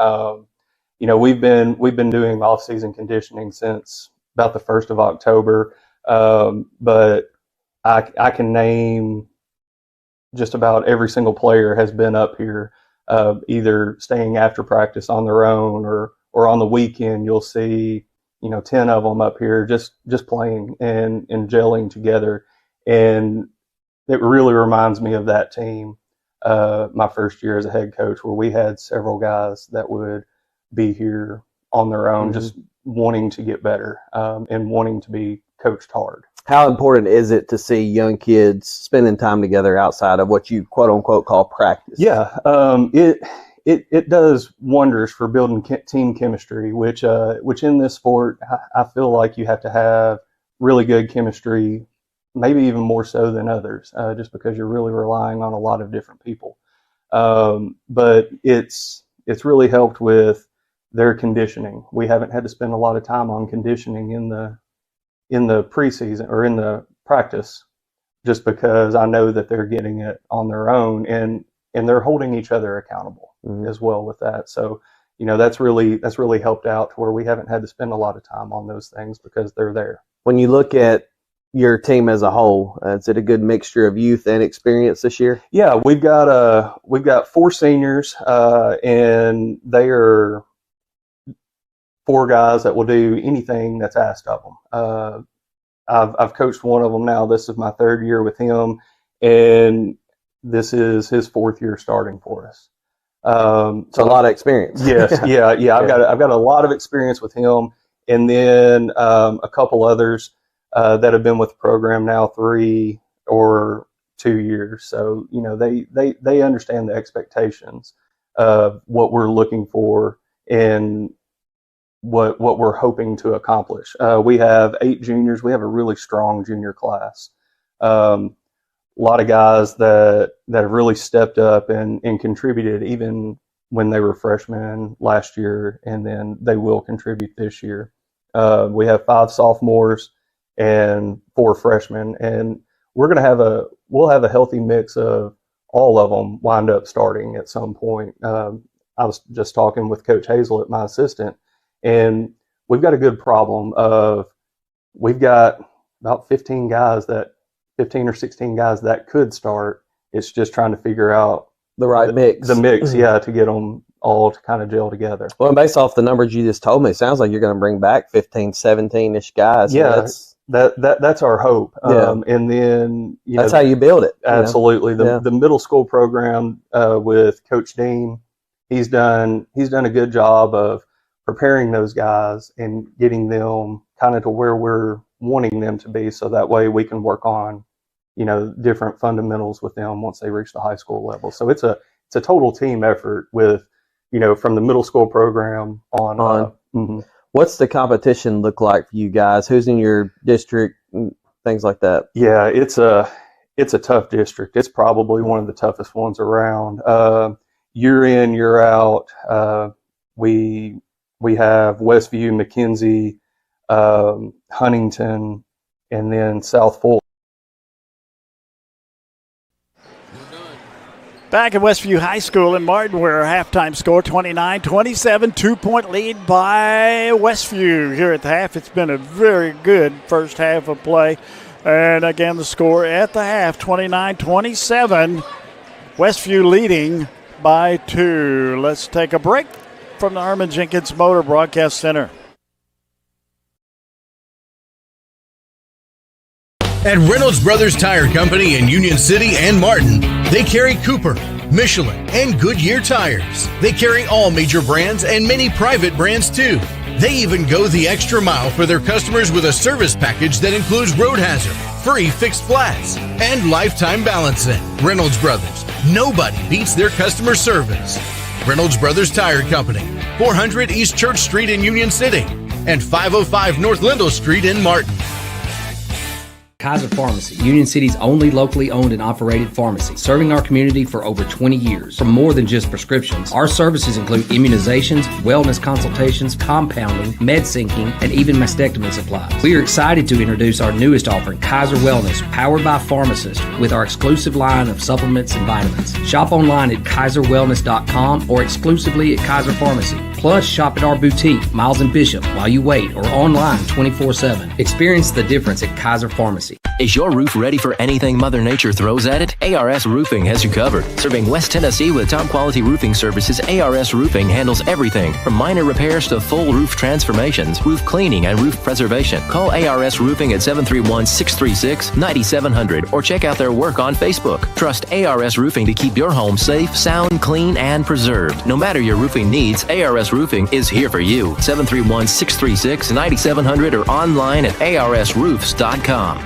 Speaker 6: We've been doing off-season conditioning since
Speaker 17: about the 1st of October. But I can name just about every single player has been up here, either staying after practice on their own or on the weekend. You'll see, 10 of them up here just playing and gelling together. And it really reminds me of that team, my first year as a head coach, where we had several guys that would be here on their own, just wanting to get better, and wanting to be coached hard.
Speaker 16: How important is it to see young kids spending time together outside of what you quote unquote call practice?
Speaker 17: Yeah, it does wonders for building team chemistry, which in this sport, I feel like you have to have really good chemistry, maybe even more so than others, just because you're really relying on a lot of different people. But it's really helped with their conditioning. We haven't had to spend a lot of time on conditioning in the preseason or in the practice, just because I know that they're getting it on their own, and they're holding each other accountable as well with that. So, that's really helped out to where we haven't had to spend a lot of time on those things because they're there.
Speaker 16: When you look at your team as a whole, is it a good mixture of youth and experience this year?
Speaker 17: Yeah, we've got 4 seniors, and they are 4 guys that will do anything that's asked of them. I've coached one of them now. This is my 3rd year with him, and this is his 4th year starting for us.
Speaker 16: So a lot of experience.
Speaker 17: Yes, yeah. I've got a lot of experience with him, and then a couple others that have been with the program now 3 or 2 years. So they understand the expectations of what we're looking for and what we're hoping to accomplish. We have 8 juniors. We have a really strong junior class. A lot of guys that have really stepped up and contributed even when they were freshmen last year, and then they will contribute this year. We have 5 sophomores and 4 freshmen, and we'll have a healthy mix of all of them wind up starting at some point. I was just talking with Coach Hazlett, my assistant, and we've got a good problem of we've got about 15 or 16 guys that could start. It's just trying to figure out
Speaker 16: the right mix.
Speaker 17: The mix, to get them all to kind of gel together.
Speaker 16: Well, based off the numbers you just told me, it sounds like you're going to bring back 15, 17-ish guys.
Speaker 17: Yeah, that's our hope. And then
Speaker 16: that's how you build it.
Speaker 17: Absolutely. The middle school program with Coach Dean, he's done a good job of preparing those guys and getting them kind of to where we're wanting them to be, so that way we can work on different fundamentals with them once they reach the high school level. So it's a total team effort with from the middle school program on.
Speaker 16: What's the competition look like for you guys? Who's in your district? Things like that.
Speaker 17: Yeah, it's a tough district. It's probably one of the toughest ones around. Year in, year out, we have Westview, McKenzie, Huntington, and then South Fulton.
Speaker 1: Back at Westview High School in Martin, where our halftime score 29-27, 2-point lead by Westview. Here at the half, it's been a very good first half of play. And again, the score at the half, 29-27, Westview leading by 2. Let's take a break from the Herman Jenkins Motor Broadcast Center.
Speaker 12: At Reynolds Brothers Tire Company in Union City and Martin, they carry Cooper, Michelin, and Goodyear tires. They carry all major brands and many private brands too. They even go the extra mile for their customers with a service package that includes road hazard, free fixed flats, and lifetime balancing. Reynolds Brothers, nobody beats their customer service. Reynolds Brothers Tire Company, 400 East Church Street in Union City and 505 North Lindell Street in Martin.
Speaker 13: Kaiser Pharmacy, Union City's only locally owned and operated pharmacy, serving our community for over 20 years. For more than just prescriptions, our services include immunizations, wellness consultations, compounding, med syncing, and even mastectomy supplies. We are excited to introduce our newest offering, Kaiser Wellness, powered by pharmacists, with our exclusive line of supplements and vitamins. Shop online at kaiserwellness.com or exclusively at Kaiser Pharmacy. Plus, shop at our boutique, Miles and Bishop, while you wait, or online 24/7. Experience the difference at Kaiser Pharmacy.
Speaker 14: Is your roof ready for anything Mother Nature throws at it? ARS Roofing has you covered. Serving West Tennessee with top quality roofing services, ARS Roofing handles everything from minor repairs to full roof transformations, roof cleaning, and roof preservation. Call ARS Roofing at 731-636-9700 or check out their work on Facebook. Trust ARS Roofing to keep your home safe, sound, clean, and preserved. No matter your roofing needs, ARS Roofing is here for you. 731-636-9700 or online at arsroofs.com.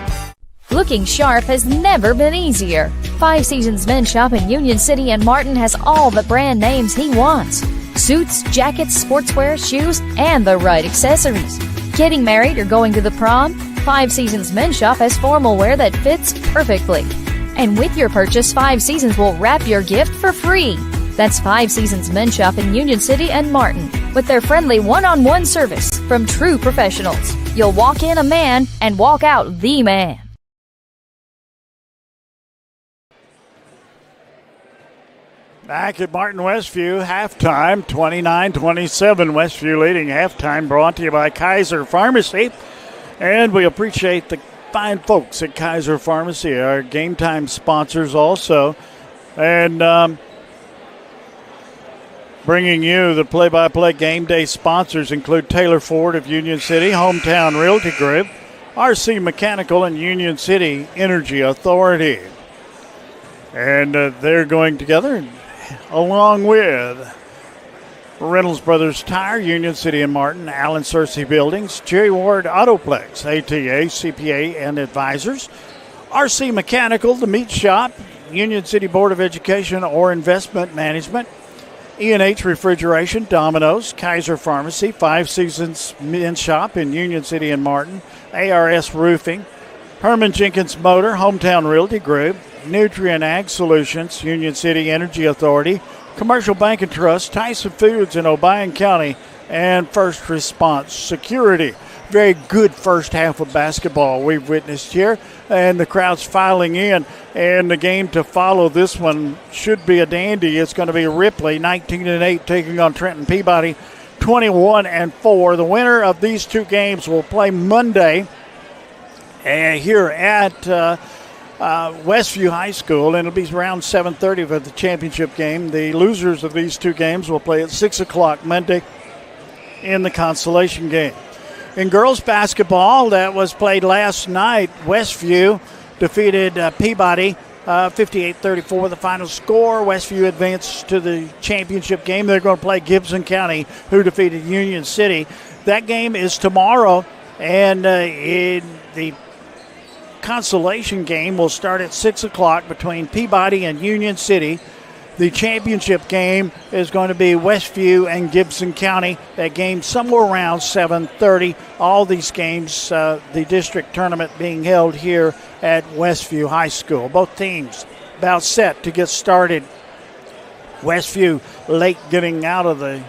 Speaker 15: Looking sharp has never been easier. Five Seasons Men's Shop in Union City and Martin has all the brand names he wants. Suits, jackets, sportswear, shoes, and the right accessories. Getting married or going to the prom? Five Seasons Men's Shop has formal wear that fits perfectly. And with your purchase, Five Seasons will wrap your gift for free. That's Five Seasons Men's Shop in Union City and Martin with their friendly one-on-one service from true professionals. You'll walk in a man and walk out the man.
Speaker 1: Back at Martin Westview, halftime, 29-27. Westview leading halftime, brought to you by Kaiser Pharmacy. And we appreciate the fine folks at Kaiser Pharmacy, our game time sponsors also. And bringing you the play-by-play game day sponsors include Taylor Ford of Union City, Hometown Realty Group, RC Mechanical, and Union City Energy Authority. And they're going together along with Reynolds Brothers Tire, Union City and Martin, Allen Searcy Buildings, Jerry Ward Autoplex, ATA, CPA, and Advisors, RC Mechanical, The Meat Shop, Union City Board of Education or Investment Management, E&H Refrigeration, Domino's, Kaiser Pharmacy, Five Seasons Men's Shop in Union City and Martin, ARS Roofing, Herman Jenkins Motor, Hometown Realty Group, Nutrient Ag Solutions, Union City Energy Authority, Commercial Bank and Trust, Tyson Foods in Obion County, and First Response Security. Very good first half of basketball we've witnessed here, and the crowd's filing in. And the game to follow this one should be a dandy. It's going to be Ripley, 19-8, taking on Trenton Peabody, 21-4. The winner of these two games will play Monday here at Westview High School, and it'll be around 7:30 for the championship game. The losers of these two games will play at 6 o'clock Monday in the consolation game. In girls basketball, that was played last night. Westview defeated Peabody 58-34, the final score. Westview advanced to the championship game. They're going to play Gibson County, who defeated Union City. That game is tomorrow, and the consolation game will start at 6 o'clock between Peabody and Union City. The championship game is going to be Westview and Gibson County. That game somewhere around 7:30. All these games, the district tournament being held here at Westview High School. Both teams about set to get started. Westview late getting out of the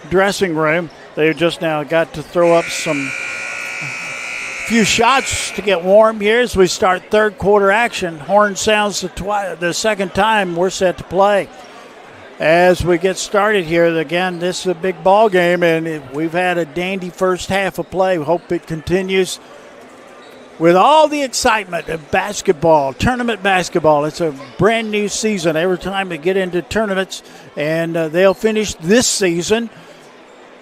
Speaker 1: dressing room. They just now got to throw up some few shots to get warm here as we start third quarter action. Horn sounds the second time we're set to play. As we get started here, again, this is a big ball game, and we've had a dandy first half of play. We hope it continues with all the excitement of basketball, tournament basketball. It's a brand new season every time they get into tournaments, and they'll finish this season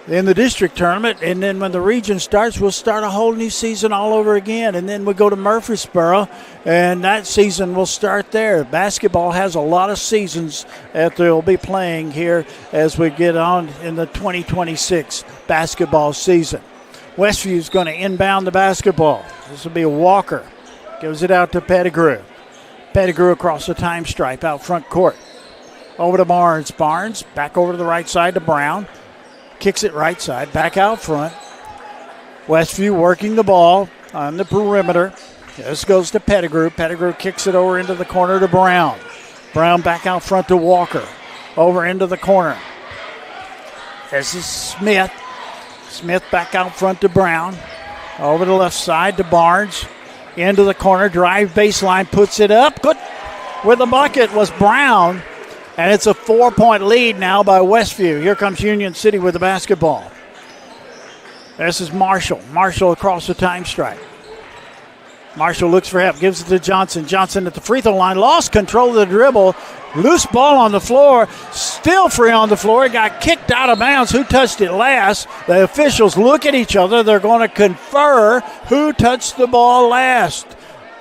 Speaker 1: in the district tournament, and then when the region starts, we'll start a whole new season all over again, and then we go to Murfreesboro, and that season will start there. Basketball has a lot of seasons that they'll be playing here as we get on in the 2026 basketball season. Westview is going to inbound the basketball. This will be a Walker. Gives it out to Pettigrew. Pettigrew across the time stripe out front court. Over to Barnes. Barnes back over to the right side to Brown. Kicks it right side, back out front. Westview working the ball on the perimeter. This goes to Pettigrew. Pettigrew kicks it over into the corner to Brown. Brown back out front to Walker. Over into the corner. This is Smith. Smith back out front to Brown. Over the left side to Barnes. Into the corner, drive baseline, puts it up. Good. With the bucket was Brown. And it's a 4-point lead now by Westview. Here comes Union City with the basketball. This is Marshall. Marshall across the time stripe. Marshall looks for help, gives it to Johnson. Johnson at the free throw line, lost control of the dribble. Loose ball on the floor, still free on the floor. It got kicked out of bounds. Who touched it last? The officials look at each other. They're going to confer who touched the ball last.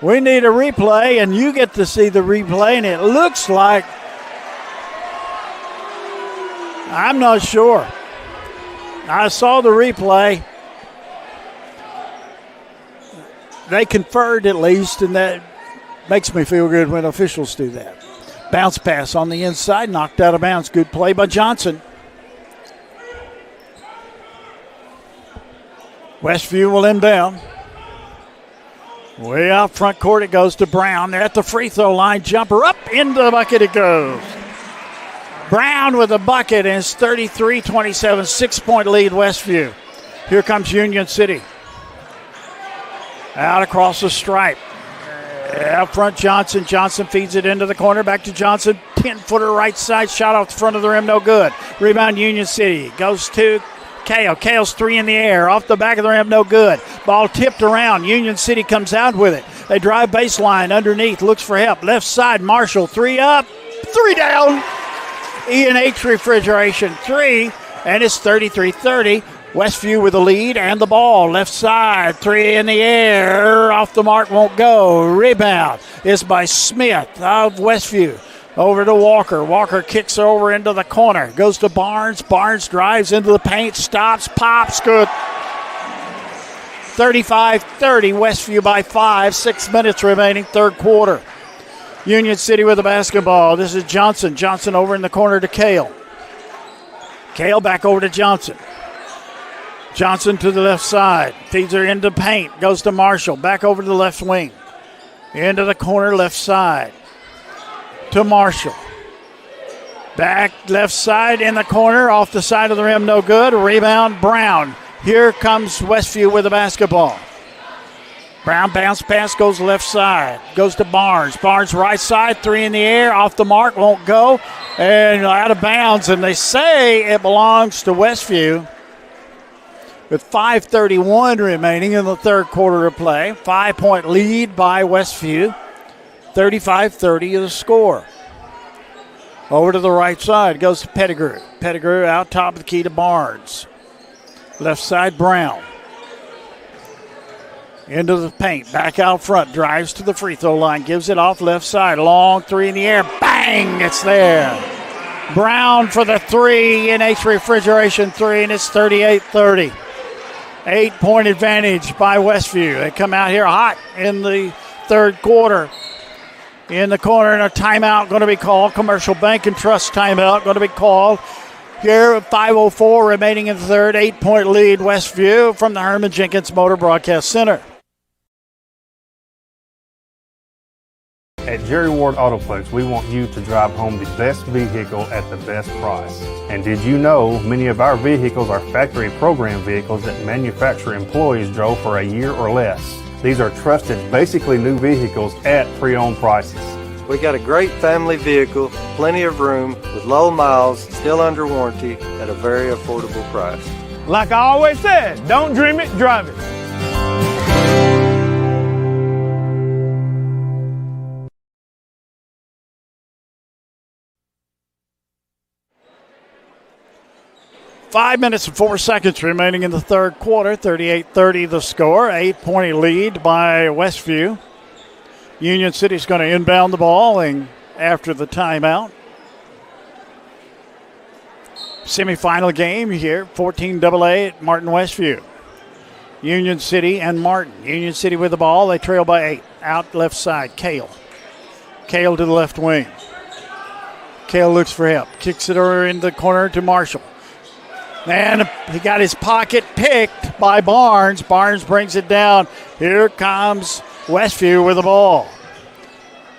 Speaker 1: We need a replay, and you get to see the replay, and it looks like, I'm not sure. I saw the replay. They conferred at least, and that makes me feel good when officials do that. Bounce pass on the inside, knocked out of bounds. Good play by Johnson. Westview will inbound. Way out front court it goes to Brown. They're at the free throw line. Jumper up into the bucket it goes. Brown with a bucket, and it's 33-27, 6-point lead Westview. Here comes Union City. Out across the stripe. Out front, Johnson. Johnson feeds it into the corner. Back to Johnson. 10-footer right side. Shot off the front of the rim. No good. Rebound, Union City. Goes to Kale. Kale's three in the air. Off the back of the rim. No good. Ball tipped around. Union City comes out with it. They drive baseline underneath. Looks for help. Left side, Marshall. Three up. Three down. E&H Refrigeration. Three. And it's 33-30. Westview with the lead and the ball. Left side, three in the air. Off the mark, won't go. Rebound is by Smith of Westview. Over to Walker. Walker kicks over into the corner. Goes to Barnes. Barnes drives into the paint. Stops, pops, good. 35-30, Westview by 5. 6 minutes remaining, third quarter. Union City with the basketball. This is Johnson. Johnson over in the corner to Kale. Kale back over to Johnson. Johnson to the left side. Feeds her into paint. Goes to Marshall. Back over to the left wing. Into the corner left side. To Marshall. Back left side in the corner. Off the side of the rim. No good. Rebound Brown. Here comes Westview with the basketball. Brown bounce pass goes left side. Goes to Barnes. Barnes right side. Three in the air. Off the mark. Won't go. And out of bounds. And they say it belongs to Westview. With 5:31 remaining in the third quarter of play. 5-point lead by Westview. 35-30 the score. Over to the right side goes to Pettigrew. Pettigrew out top of the key to Barnes. Left side, Brown. Into the paint. Back out front. Drives to the free throw line. Gives it off left side. Long three in the air. Bang! It's there. Brown for the three. E&H Refrigeration three, and it's 38-30. 8-point advantage by Westview. They come out here hot in the third quarter. In the corner, and a timeout going to be called. Commercial Bank and Trust timeout going to be called. Here, 5:04 remaining in the third. 8-point lead, Westview from the Herman Jenkins Motor Broadcast Center.
Speaker 6: At Jerry Ward Autoplex, we want you to drive home the best vehicle at the best price. And did you know many of our vehicles are factory program vehicles that manufacturer employees drove for a year or less? These are trusted, basically new vehicles at pre-owned prices.
Speaker 7: We got a great family vehicle, plenty of room, with low miles, still under warranty, at a very affordable price.
Speaker 8: Like I always said, don't dream it, drive it.
Speaker 1: 5 minutes and 4 seconds remaining in the third quarter. 38-30 the score. 8-point lead by Westview. Union City's going to inbound the ball and after the timeout. Semifinal game here, 14AA at Martin Westview. Union City and Martin. Union City with the ball. They trail by 8. Out left side, Kale. Kale to the left wing. Kale looks for help. Kicks it over in the corner to Marshall. And he got his pocket picked by Barnes. Barnes brings it down. Here comes Westview with the ball.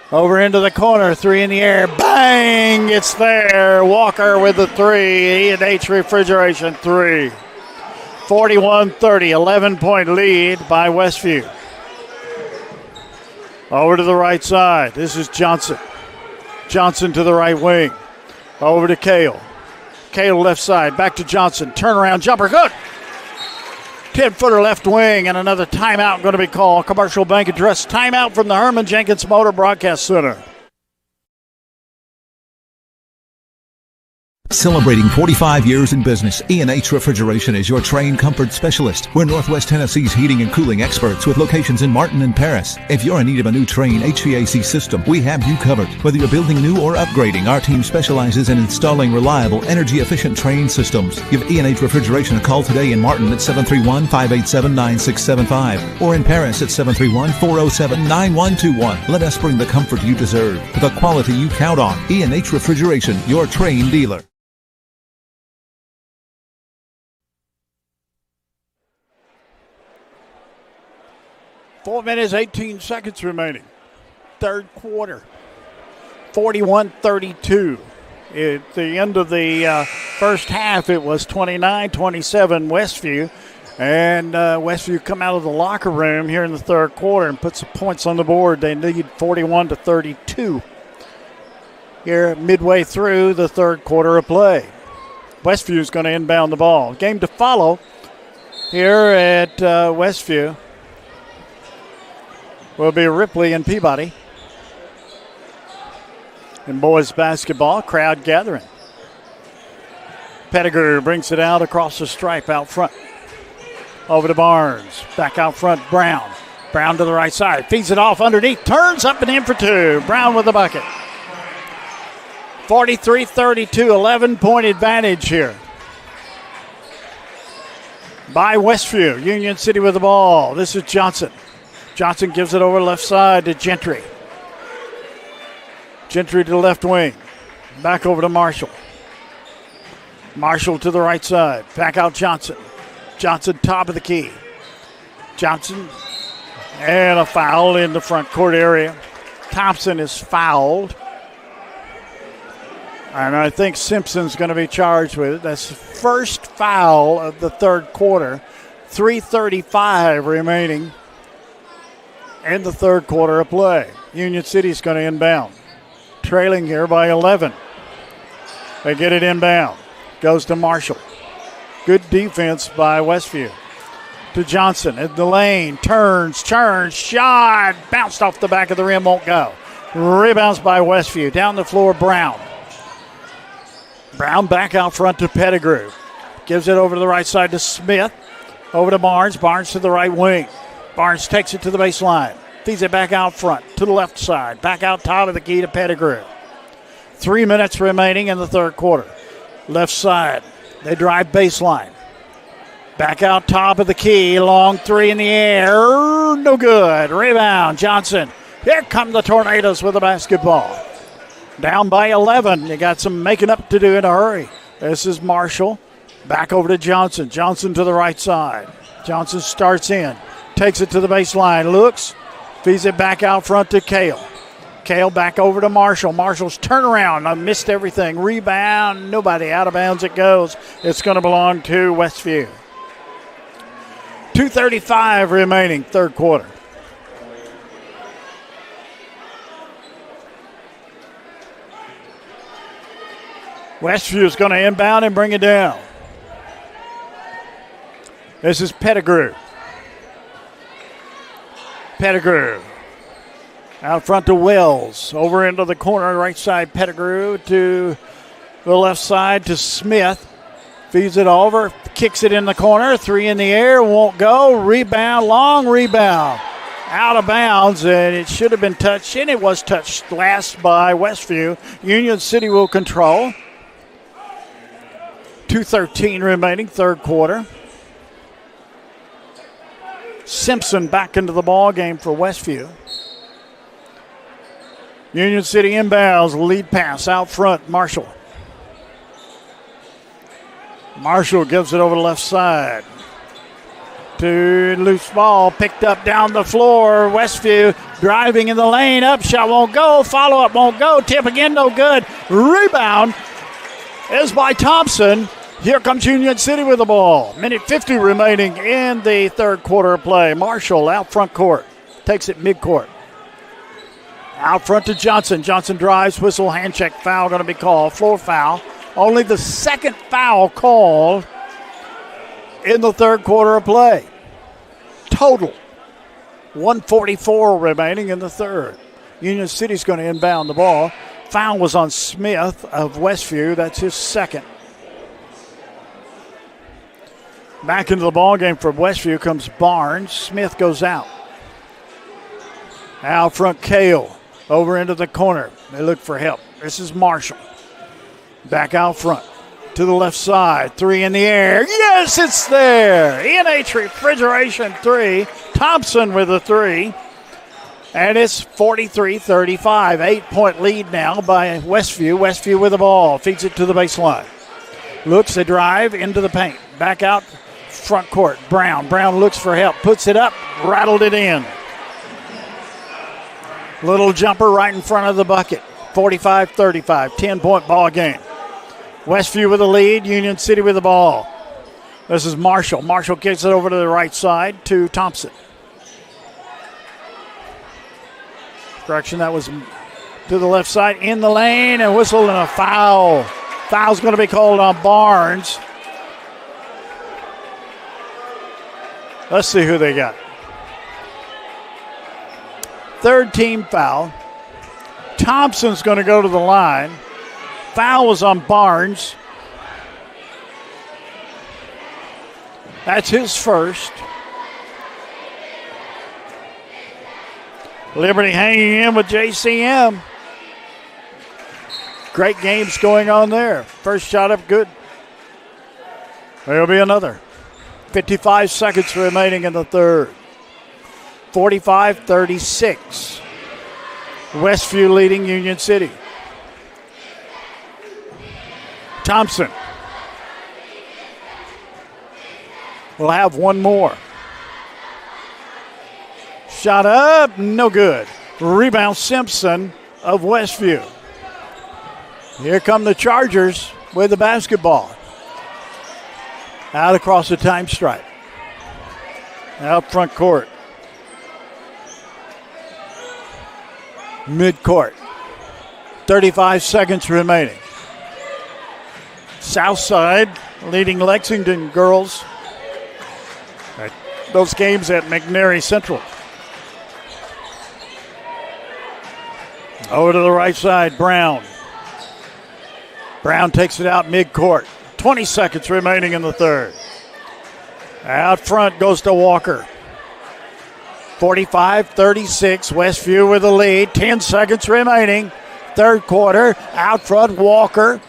Speaker 1: Over into the corner, three in the air. Bang! It's there. Walker with the three. E&H Refrigeration three. 41-30, 11-point lead by Westview. Over to the right side. This is Johnson. Johnson to the right wing. Over to Kale. Kale left side, back to Johnson. Turnaround jumper, good. 10-footer left wing, and another timeout going to be called. Commercial Bank address timeout from the Herman Jenkins Motor Broadcast Center.
Speaker 11: Celebrating 45 years in business, E&H Refrigeration is your Train Comfort Specialist. We're Northwest Tennessee's heating and cooling experts with locations in Martin and Paris. If you're in need of a new Train HVAC system, we have you covered. Whether you're building new or upgrading, our team specializes in installing reliable, energy-efficient Train systems. Give E&H Refrigeration a call today in Martin at 731-587-9675 or in Paris at 731-407-9121. Let us bring the comfort you deserve with the quality you count on. E&H Refrigeration, your Train dealer.
Speaker 1: 4 minutes, 18 seconds remaining. Third quarter. 41-32. At the end of the first half, it was 29-27 Westview. And Westview come out of the locker room here in the third quarter and put some points on the board. They need 41-32 here midway through the third quarter of play. Westview is going to inbound the ball. Game to follow here at Westview will be Ripley and Peabody. In boys basketball, crowd gathering. Pettigrew brings it out across the stripe out front. Over to Barnes. Back out front, Brown. Brown to the right side. Feeds it off underneath. Turns up and in for two. Brown with the bucket. 43-32, 11-point advantage here by Westview. Union City with the ball. This is Johnson. Johnson gives it over left side to Gentry. Gentry to the left wing. Back over to Marshall. Marshall to the right side. Back out Johnson. Johnson top of the key. Johnson and a foul in the front court area. Thompson is fouled. And I think Simpson's going to be charged with it. That's the first foul of the third quarter. 3:35 remaining in the third quarter of play. Union City's going to inbound. Trailing here by 11. They get it inbound. Goes to Marshall. Good defense by Westview. To Johnson in the lane. Turns, shot. Bounced off the back of the rim, won't go. Rebounds by Westview. Down the floor, Brown. Brown back out front to Pettigrew. Gives it over to the right side to Smith. Over to Barnes. Barnes to the right wing. Barnes takes it to the baseline. Feeds it back out front to the left side. Back out top of the key to Pettigrew. 3 minutes remaining in the third quarter. Left side. They drive baseline. Back out top of the key. Long three in the air. No good. Rebound. Johnson. Here come the Tornadoes with the basketball. Down by 11. You got some making up to do in a hurry. This is Marshall. Back over to Johnson. Johnson to the right side. Johnson starts in. Takes it to the baseline. Looks. Feeds it back out front to Kale. Kale back over to Marshall. Marshall's turnaround. I missed everything. Rebound. Nobody. Out of bounds it goes. It's going to belong to Westview. 2:35 remaining, third quarter. Westview is going to inbound and bring it down. This is Pettigrew. Pettigrew. Out front to Wells. Over into the corner, right side, Pettigrew to the left side to Smith. Feeds it over, kicks it in the corner. Three in the air, won't go. Rebound, long rebound. Out of bounds, and it should have been touched, and it was touched last by Westview. Union City will control. 2:13 remaining, third quarter. Simpson back into the ball game for Westview. Union City inbounds, lead pass out front, Marshall. Marshall gives it over the left side. To loose ball, picked up down the floor. Westview driving in the lane, up shot won't go, follow up won't go, tip again, no good. Rebound is by Thompson. Here comes Union City with the ball. Minute 50 remaining in the third quarter of play. Marshall out front court. Takes it midcourt. Out front to Johnson. Johnson drives, whistle, hand check, foul going to be called. Floor foul. Only the second foul called in the third quarter of play. Total 1:44 remaining in the third. Union City's going to inbound the ball. Foul was on Smith of Westview. That's his second. Back into the ball game from Westview comes Barnes. Smith goes out. Out front, Kale. Over into the corner. They look for help. This is Marshall. Back out front. To the left side. Three in the air. Yes, it's there. NH Refrigeration 3. Thompson with a 3. And it's 43-35. 8-point lead now by Westview. Westview with the ball. Feeds it to the baseline. Looks, they drive into the paint. Back out front court. Brown. Brown looks for help. Puts it up. Rattled it in. Little jumper right in front of the bucket. 45-35. 10-point ball game. Westview with the lead. Union City with the ball. This is Marshall. Marshall kicks it over to the right side to Thompson. Correction, that was to the left side in the lane and whistle and a foul. Foul's going to be called on Barnes. Let's see who they got. Third team foul. Thompson's going to go to the line. Foul was on Barnes. That's his first. Liberty hanging in with JCM. Great games going on there. First shot up good. There'll be another. 55 seconds remaining in the third. 45-36. Westview leading Union City. Thompson will have one more. Shot up, no good. Rebound Simpson of Westview. Here come the Chargers with the basketball. Out across the time stripe. Out front court. Mid-court. 35 seconds remaining. Southside leading Lexington girls. Those games at McNary Central. Over to the right side, Brown. Brown takes it out mid-court. 20 seconds remaining in the third. Out front goes to Walker. 45-36, Westview with the lead. 10 seconds remaining. Third quarter, out front, Walker.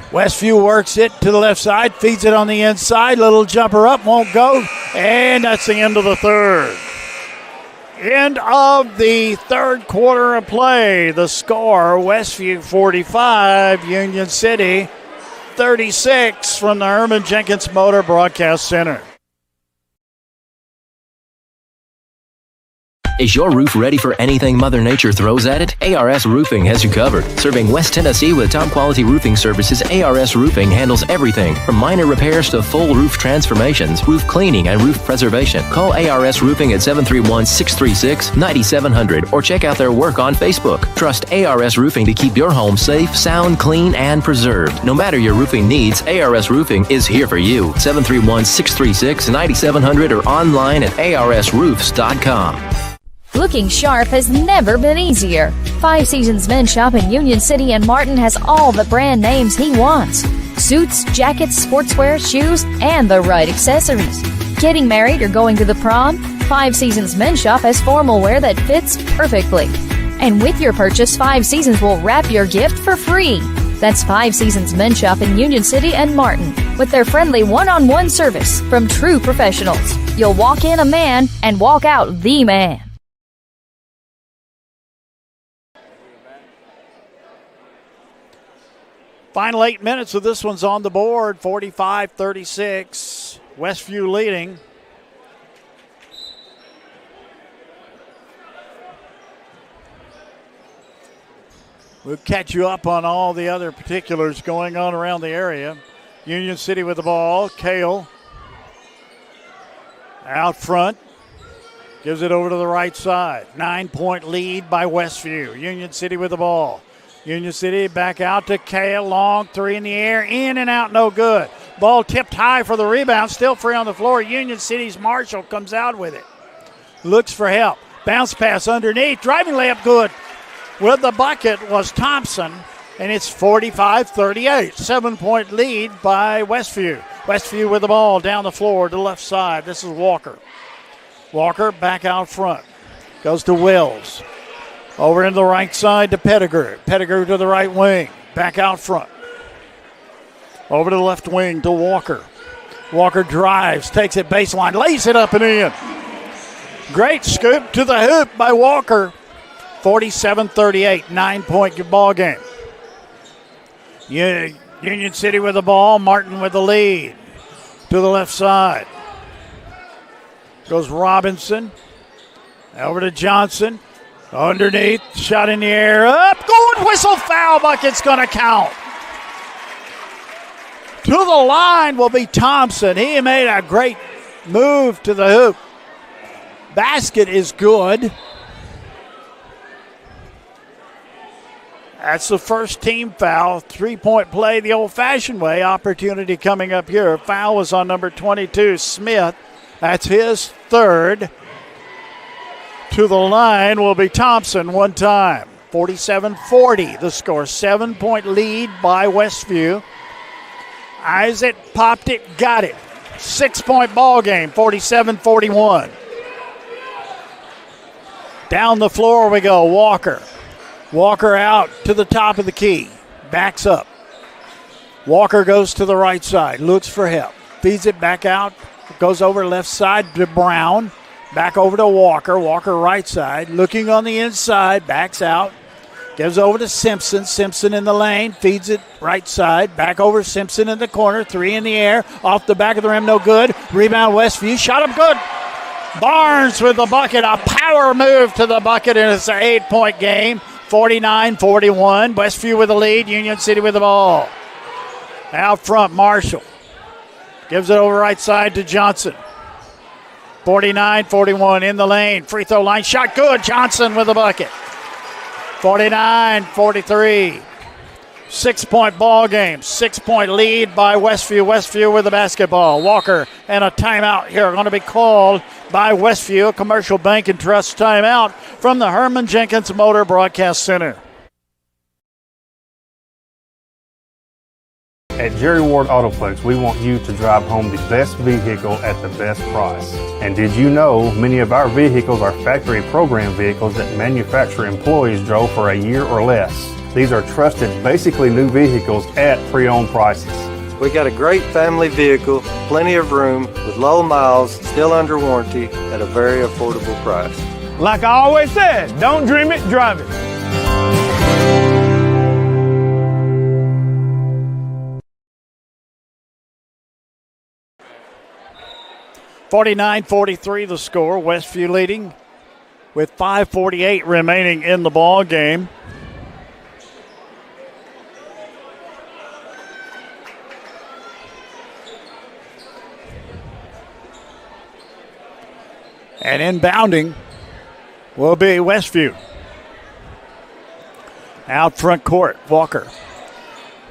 Speaker 1: Westview works it to the left side, feeds it on the inside. Little jumper up, won't go. And that's the end of the third. End of the third quarter of play. The score, Westview 45, Union City 36 from the Herman Jenkins Motor Broadcast Center.
Speaker 14: Is your roof ready for anything Mother Nature throws at it? ARS Roofing has you covered. Serving West Tennessee with top-quality roofing services, ARS Roofing handles everything from minor repairs to full roof transformations, roof cleaning, and roof preservation. Call ARS Roofing at 731-636-9700 or check out their work on Facebook. Trust ARS Roofing to keep your home safe, sound, clean, and preserved. No matter your roofing needs, ARS Roofing is here for you. 731-636-9700 or online at arsroofs.com.
Speaker 15: Looking sharp has never been easier. Five Seasons Men's Shop in Union City and Martin has all the brand names he wants. Suits, jackets, sportswear, shoes, and the right accessories. Getting married or going to the prom? Five Seasons Men's Shop has formal wear that fits perfectly. And with your purchase, Five Seasons will wrap your gift for free. That's Five Seasons Men's Shop in Union City and Martin with their friendly one-on-one service from true professionals. You'll walk in a man and walk out the man.
Speaker 1: Final 8 minutes of this one's on the board, 45-36. Westview leading. We'll catch you up on all the other particulars going on around the area. Union City with the ball. Kale out front. Gives it over to the right side. 9-point lead by Westview. Union City with the ball. Union City back out to Kale. Long three in the air. In and out, no good. Ball tipped high for the rebound. Still free on the floor. Union City's Marshall comes out with it. Looks for help. Bounce pass underneath. Driving layup good. With the bucket was Thompson. And it's 45-38. 7-point lead by Westview. Westview with the ball down the floor to the left side. This is Walker. Walker back out front. Goes to Wills. Over in the right side to Pettigrew. Pettigrew to the right wing. Back out front. Over to the left wing to Walker. Walker drives, takes it baseline, lays it up and in. Great scoop to the hoop by Walker. 47-38, 9-point ball game. Union City with the ball. Martin with the lead. To the left side. Goes Robinson. Over to Johnson. Underneath. Shot in the air. Up. Going. Whistle. Foul. Bucket's going to count. To the line will be Thompson. He made a great move to the hoop. Basket is good. That's the first team foul. 3-point play the old-fashioned way. Opportunity coming up here. Foul was on number 22, Smith. That's his third. To the line will be Thompson one time. 47-40 the score. 7-point lead by Westview. Isaac popped it, got it. 6-point ball game, 47-41. Down the floor we go, Walker. Walker out to the top of the key. Backs up. Walker goes to the right side. Looks for help. Feeds it back out. Goes over left side to Brown. Back over to Walker. Walker right side. Looking on the inside. Backs out. Gives over to Simpson. Simpson in the lane. Feeds it right side. Back over Simpson in the corner. 3 in the air. Off the back of the rim. No good. Rebound Westview. Shot up good. Barnes with the bucket. A power move to the bucket. And it's an 8-point game. 49-41. Westview with the lead. Union City with the ball. Out front, Marshall. Gives it over right side to Johnson. 49-41 in the lane. Free throw line. Shot good. Johnson with the bucket. 49-43. 6-point ball game. 6-point lead by Westview. Westview with the basketball. Walker and a timeout here are going to be called by Westview. A Commercial Bank and Trust timeout from the Herman Jenkins Motor Broadcast Center.
Speaker 6: At Jerry Ward Autoplex, we want you to drive home the best vehicle at the best price. And did you know many of our vehicles are factory program vehicles that manufacturer employees drove for a year or less? These are trusted, basically new vehicles at pre-owned prices.
Speaker 7: We got a great family vehicle, plenty of room, with low miles, still under warranty, at a very affordable price.
Speaker 8: Like I always said, don't dream it, drive it.
Speaker 1: (49-43) the score. Westview leading with 5:48 remaining in the ball game. And inbounding will be Westview. Out front court, Walker.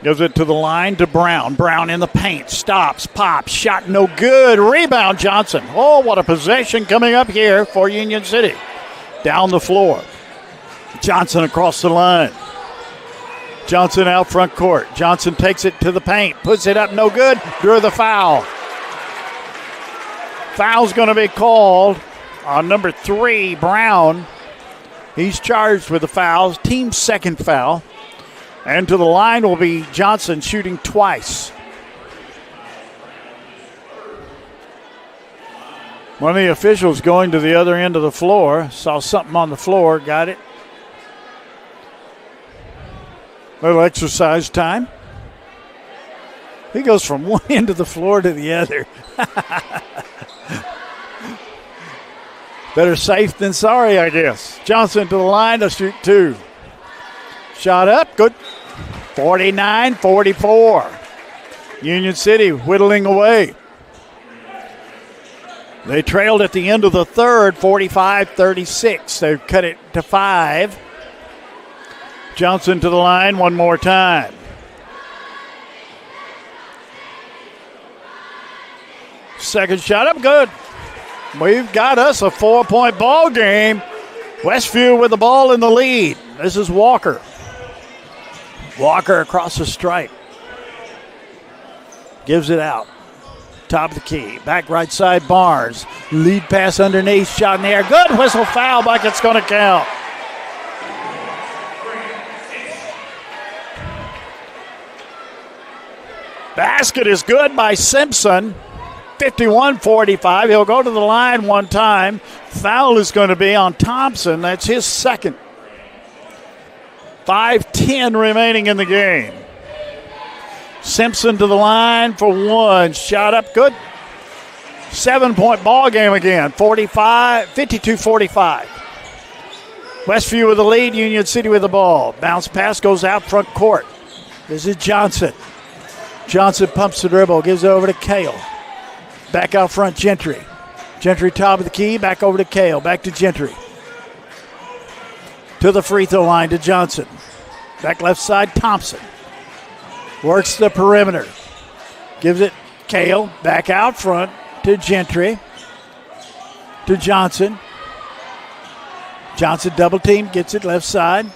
Speaker 1: Gives it to the line to Brown. Brown in the paint. Stops, pops, shot no good. Rebound Johnson. Oh, what a possession coming up here for Union City. Down the floor. Johnson across the line. Johnson out front court. Johnson takes it to the paint. Puts it up, no good. Drew the foul. Foul's going to be called on number 3, Brown. He's charged with the fouls. Team's second foul. And to the line will be Johnson shooting twice. One of the officials going to the other end of the floor. Saw something on the floor. Got it. Little exercise time. He goes from one end of the floor to the other. Better safe than sorry, I guess. Johnson to the line to shoot 2. Shot up, good. 49-44. Union City whittling away. They trailed at the end of the third, 45-36. They've cut it to 5. Johnson to the line one more time. Second shot up, good. We've got us a 4-point ball game. Westview with the ball in the lead. This is Walker. Walker across the stripe. Gives it out. Top of the key. Back right side, Barnes. Lead pass underneath. Shot in the air. Good whistle, foul. Bucket's going to count. Basket is good by Simpson. 51-45. He'll go to the line one time. Foul is going to be on Thompson. That's his second. 5:10 remaining in the game. Simpson to the line for one. Shot up good. 7-point ball game again. 52-45. Westview with the lead. Union City with the ball. Bounce pass goes out front court. This is Johnson. Johnson pumps the dribble. Gives it over to Kale. Back out front, Gentry. Gentry top of the key. Back over to Kale. Back to Gentry. To the free throw line to Johnson. Back left side, Thompson. Works the perimeter. Gives it Kale. Back out front to Gentry. To Johnson. Johnson double team. Gets it left side.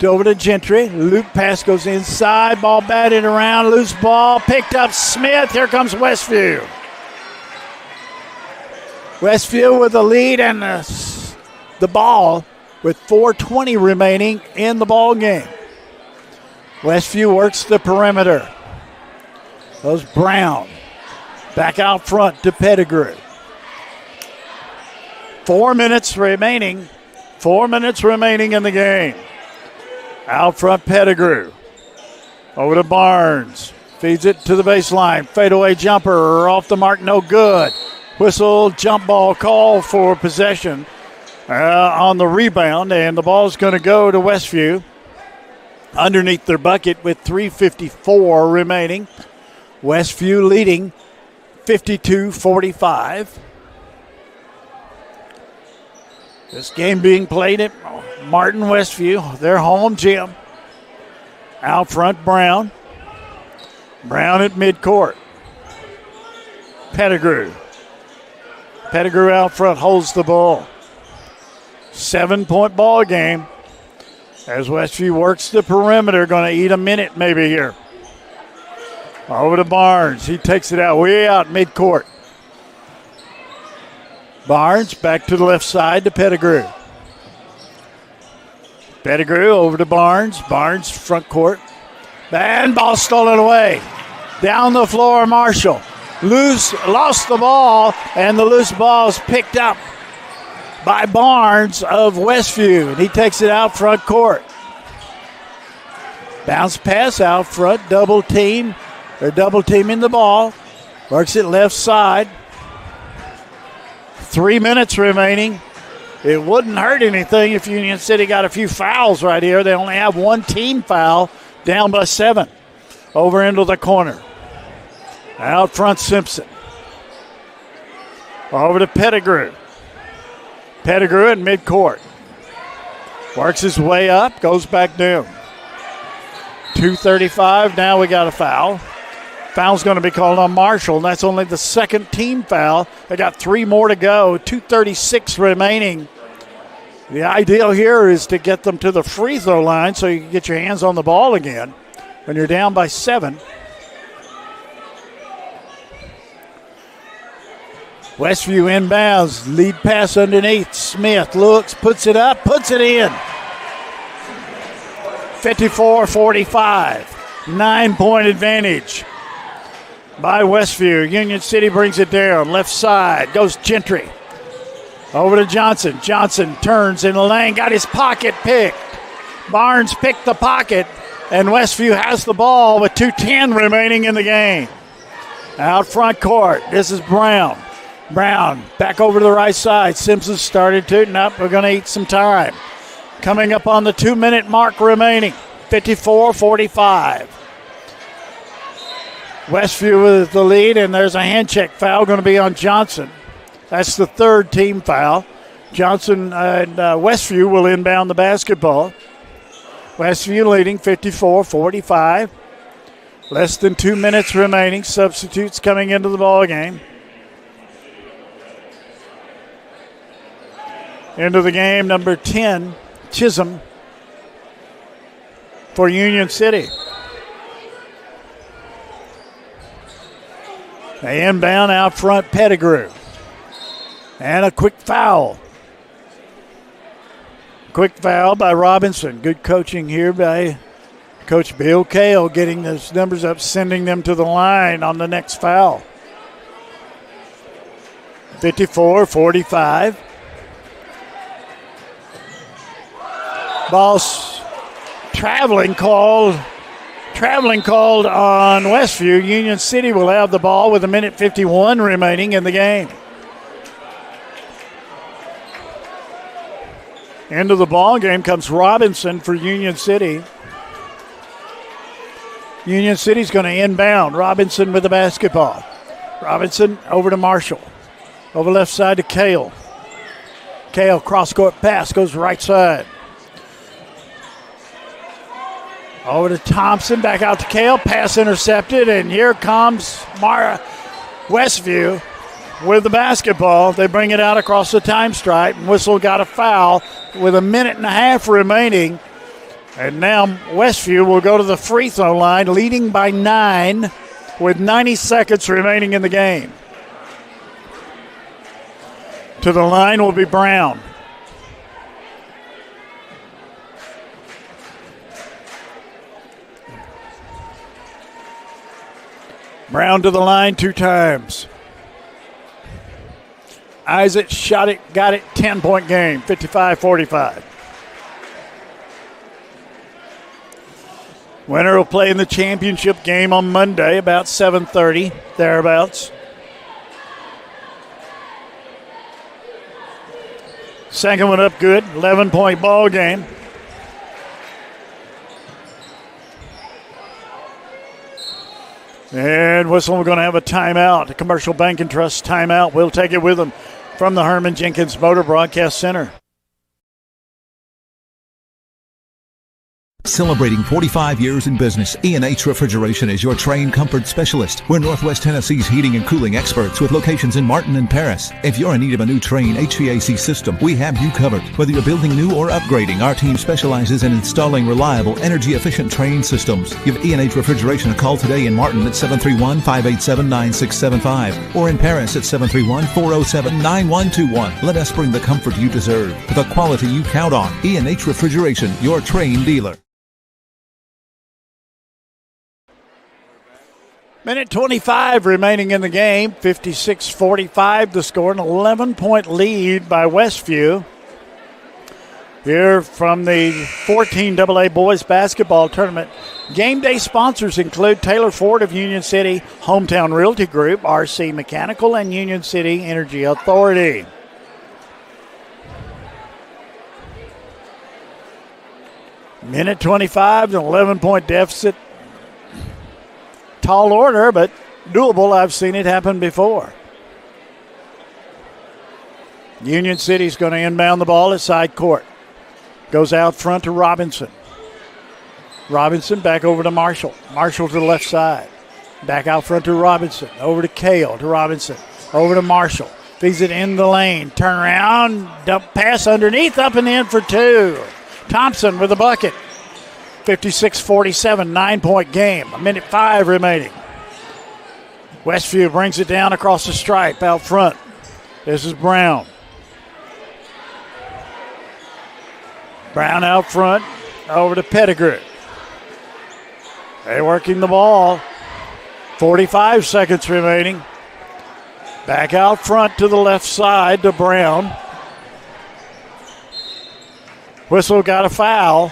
Speaker 1: Over to Gentry. Loop pass goes inside. Ball batted around. Loose ball. Picked up Smith. Here comes Westview. Westview with the lead and the ball with 4:20 remaining in the ball game. Westview works the perimeter. Goes Brown. Back out front to Pettigrew. 4 minutes remaining. 4 minutes remaining in the game. Out front, Pettigrew. Over to Barnes. Feeds it to the baseline. Fadeaway jumper off the mark, no good. Whistle, jump ball call for possession on the rebound, and the ball's going to go to Westview underneath their bucket with 3:54 remaining. Westview leading 52-45. This game being played at Martin Westview, their home gym. Out front, Brown. Brown at midcourt. Pettigrew. Pettigrew out front holds the ball. 7-point ball game. As Westview works the perimeter, going to eat a minute maybe here. Over to Barnes. He takes it out, way out midcourt. Barnes back to the left side to Pettigrew. Pettigrew over to Barnes. Barnes front court. And ball stolen away. Down the floor, Marshall. Lost the ball, and the loose ball is picked up by Barnes of Westview. And he takes it out front court. Bounce pass out front, double team. They're double teaming the ball. Works it left side. 3 minutes remaining. It wouldn't hurt anything if Union City got a few fouls right here. They only have one team foul, down by 7. Over into the corner. Out front, Simpson. Over to Pettigrew. Pettigrew at midcourt. Works his way up, goes back down. 2:35, now we got a foul. Foul's going to be called on Marshall, and that's only the second team foul. They got 3 more to go, 2:36 remaining. The ideal here is to get them to the free throw line so you can get your hands on the ball again when you're down by 7. Westview inbounds, lead pass underneath. Smith looks, puts it up, puts it in. 54-45, 9-point advantage by Westview. Union City brings it down. Left side goes Gentry. Over to Johnson. Johnson turns in the lane. Got his pocket picked. Barnes picked the pocket. And Westview has the ball with 2:10 remaining in the game. Out front court. This is Brown. Brown back over to the right side. Simpson started tooting up. We're going to eat some time. Coming up on the 2-minute mark remaining. 54-45. Westview with the lead, and there's a hand check foul going to be on Johnson. That's the third team foul. Johnson and Westview will inbound the basketball. Westview leading 54-45. Less than 2 minutes remaining. Substitutes coming into the ball game. Into the game, number 10, Chisholm for Union City. They inbound out front, Pettigrew. And a quick foul. Quick foul by Robinson. Good coaching here by Coach Bill Kale, getting those numbers up, sending them to the line on the next foul. 54-45. Ball's traveling called on Westview. Union City will have the ball with 1:51 remaining in the game. Into the ball game comes Robinson for Union City. Union City's going to inbound. Robinson with the basketball. Robinson over to Marshall. Over left side to Kale. Kale cross-court pass goes right side. Over to Thompson, back out to Kale. Pass intercepted, and here comes Westview with the basketball. They bring it out across the time stripe, and Whistle got a foul with 1.5 minutes remaining. And now Westview will go to the free throw line, leading by 9 with 90 seconds remaining in the game. To the line will be Brown. Brown to the line 2 times. Isaac shot it, got it, 10-point game, 55-45. Winner will play in the championship game on Monday, about 7:30, thereabouts. Second one up good, 11-point ball game. And Whistle, we're going to have a timeout, a Commercial Bank and Trust timeout. We'll take it with them from the Herman Jenkins Motor Broadcast Center.
Speaker 11: Celebrating 45 years in business, E&H Refrigeration is your trained comfort specialist. We're Northwest Tennessee's heating and cooling experts with locations in Martin and Paris. If you're in need of a new Trane HVAC system, we have you covered. Whether you're building new or upgrading, our team specializes in installing reliable, energy-efficient Trane systems. Give E&H Refrigeration a call today in Martin at 731-587-9675 or in Paris at 731-407-9121. Let us bring the comfort you deserve with the quality you count on. E&H Refrigeration, your Trane dealer.
Speaker 1: Minute 25 remaining in the game, 56-45 the score, an 11-point lead by Westview. Here from the 14AA Boys Basketball Tournament. Game day sponsors include Taylor Ford of Union City, Hometown Realty Group, RC Mechanical, and Union City Energy Authority. Minute 25, an 11-point deficit. Tall order, but doable. I've seen it happen before. Union City's going to inbound the ball at side court. Goes out front to Robinson. Robinson back over to Marshall. Marshall to the left side. Back out front to Robinson. Over to Kale to Robinson. Over to Marshall. Feeds it in the lane. Turn around. Dump pass underneath. Up and in for 2. Thompson with a bucket. 56-47, 9-point game. 1:05 remaining. Westview brings it down across the stripe out front. This is Brown. Brown out front. Over to Pettigrew. They're working the ball. 45 seconds remaining. Back out front to the left side to Brown. Whistle got a foul.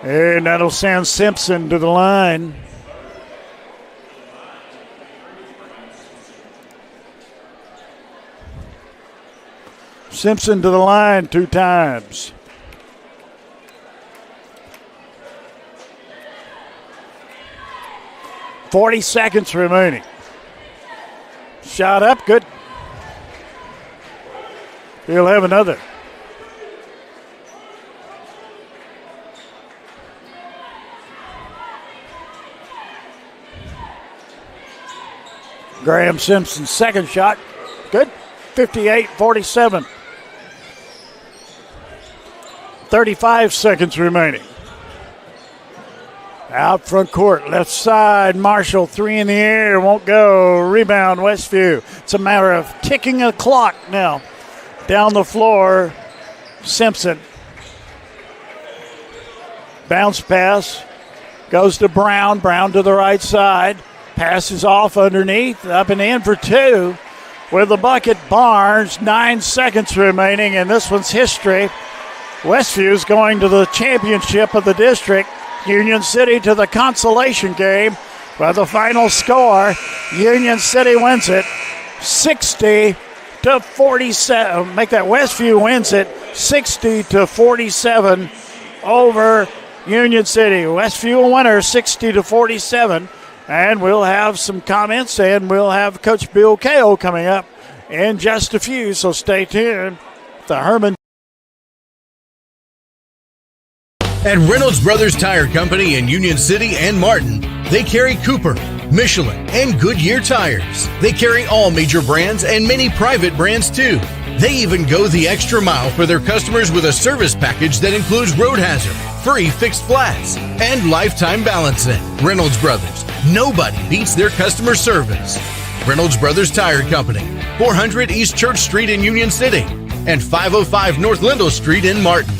Speaker 1: And that'll send Simpson to the line. Simpson to the line 2 times. 40 seconds remaining. Shot up, good. He'll have another. Graham Simpson's second shot, good. 58-47. 35 seconds remaining. Out front court, left side, Marshall, 3 in the air, won't go. Rebound, Westview. It's a matter of ticking a clock now. Down the floor, Simpson. Bounce pass, goes to Brown. Brown to the right side. Passes off underneath, up and in for 2. With the bucket, Barnes, 9 seconds remaining, and this one's history. Westview's going to the championship of the district. Union City to the consolation game. By the final score, Union City wins it 60-47. Make that Westview wins it 60-47 over Union City. Westview a winner 60-47. And we'll have some comments, and we'll have Coach Bill Kale coming up in just a few, so stay tuned. The Herman.
Speaker 12: At Reynolds Brothers Tire Company in Union City and Martin, they carry Cooper, Michelin, and Goodyear tires. They carry all major brands and many private brands too. They even go the extra mile for their customers with a service package that includes road hazard, free fixed flats, and lifetime balancing. Reynolds Brothers, nobody beats their customer service. Reynolds Brothers Tire Company, 400 East Church Street in Union City and 505 North Lindell Street in Martin.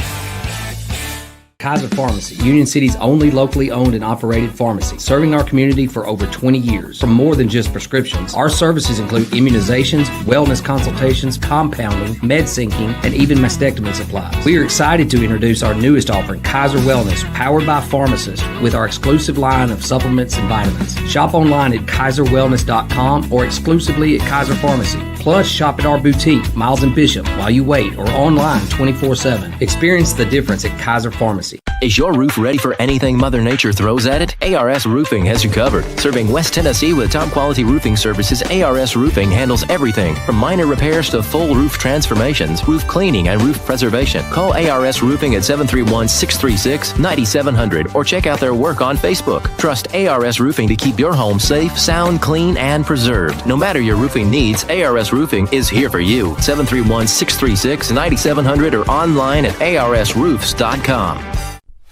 Speaker 13: Kaiser Pharmacy, Union City's only locally owned and operated pharmacy, serving our community for over 20 years. For more than just prescriptions, our services include immunizations, wellness consultations, compounding, med syncing, and even mastectomy supplies. We are excited to introduce our newest offering, Kaiser Wellness, powered by pharmacists, with our exclusive line of supplements and vitamins. Shop online at kaiserwellness.com or exclusively at Kaiser Pharmacy. Plus, shop at our boutique, Miles and Bishop, while you wait, or online 24/7. Experience the difference at Kaiser Pharmacy.
Speaker 14: Is your roof ready for anything Mother Nature throws at it? ARS Roofing has you covered. Serving West Tennessee with top-quality roofing services, ARS Roofing handles everything from minor repairs to full roof transformations, roof cleaning, and roof preservation. Call ARS Roofing at 731-636-9700 or check out their work on Facebook. Trust ARS Roofing to keep your home safe, sound, clean, and preserved. No matter your roofing needs, ARS Roofing is here for you. 731-636-9700 or online at arsroofs.com.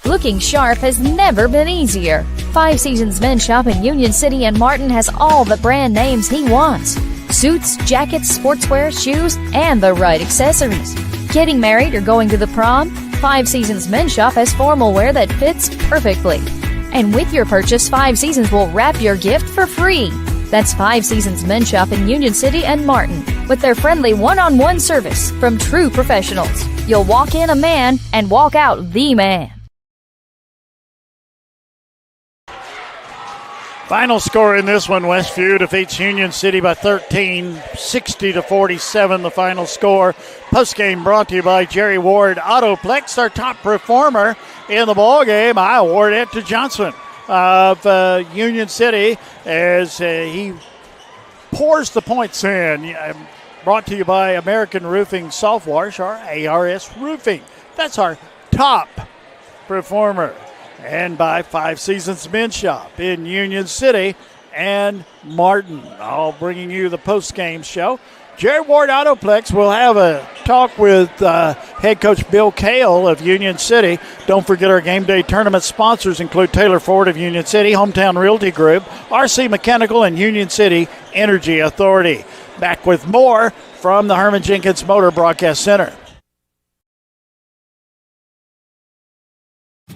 Speaker 15: Looking sharp has never been easier. Five Seasons Men's Shop in Union City and Martin has all the brand names he wants. Suits, jackets, sportswear, shoes, and the right accessories. Getting married or going to the prom? Five Seasons Men's Shop has formal wear that fits perfectly. And with your purchase, Five Seasons will wrap your gift for free. That's Five Seasons Men's Shop in Union City and Martin, with their friendly one-on-one service from true professionals. You'll walk in a man and walk out the man.
Speaker 1: Final score in this one, Westview defeats Union City by 13, 60-47, the final score. Postgame brought to you by Jerry Ward Autoplex, our top performer in the ballgame. I award it to Johnson of Union City as he pours the points in. Brought to you by American Roofing Soft Wash, our ARS Roofing. That's our top performer. And by Five Seasons Men's Shop in Union City and Martin. All bringing you the post-game show. Jerry Ward Autoplex will have a talk with head coach Bill Kale of Union City. Don't forget our game day tournament sponsors include Taylor Ford of Union City, Hometown Realty Group, RC Mechanical, and Union City Energy Authority. Back with more from the Herman Jenkins Motor Broadcast Center.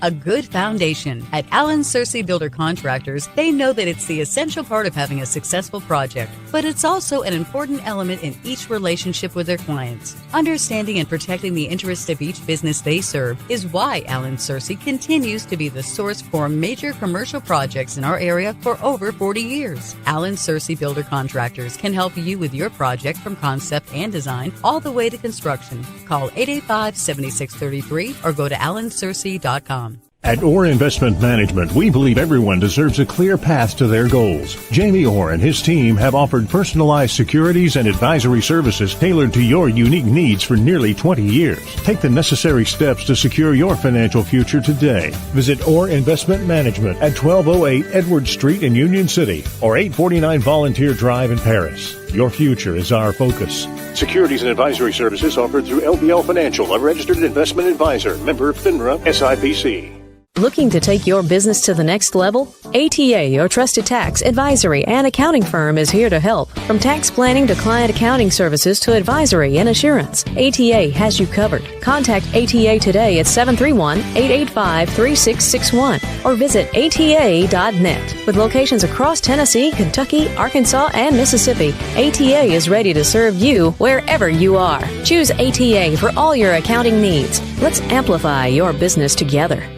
Speaker 18: A good foundation. At Allen Searcy Builder Contractors, they know that it's the essential part of having a successful project, but it's also an important element in each relationship with their clients. Understanding and protecting the interests of each business they serve is why Allen Searcy continues to be the source for major commercial projects in our area for over 40 years. Allen Searcy Builder Contractors can help you with your project from concept and design all the way to construction. Call 885-7633 or go to allensearcy.com.
Speaker 2: At Orr Investment Management, we believe everyone deserves a clear path to their goals. Jamie Orr and his team have offered personalized securities and advisory services tailored to your unique needs for nearly 20 years. Take the necessary steps to secure your financial future today. Visit Orr Investment Management at 1208 Edwards Street in Union City or 849 Volunteer Drive in Paris. Your future is our focus. Securities and advisory services offered through LBL Financial, a registered investment advisor, member FINRA, SIPC.
Speaker 19: Looking to take your business to the next level? ATA, your trusted tax, advisory, and accounting firm is here to help. From tax planning to client accounting services to advisory and assurance, ATA has you covered. Contact ATA today at 731-885-3661 or visit ATA.net. With locations across Tennessee, Kentucky, Arkansas, and Mississippi, ATA is ready to serve you wherever you are. Choose ATA for all your accounting needs. Let's amplify your business together.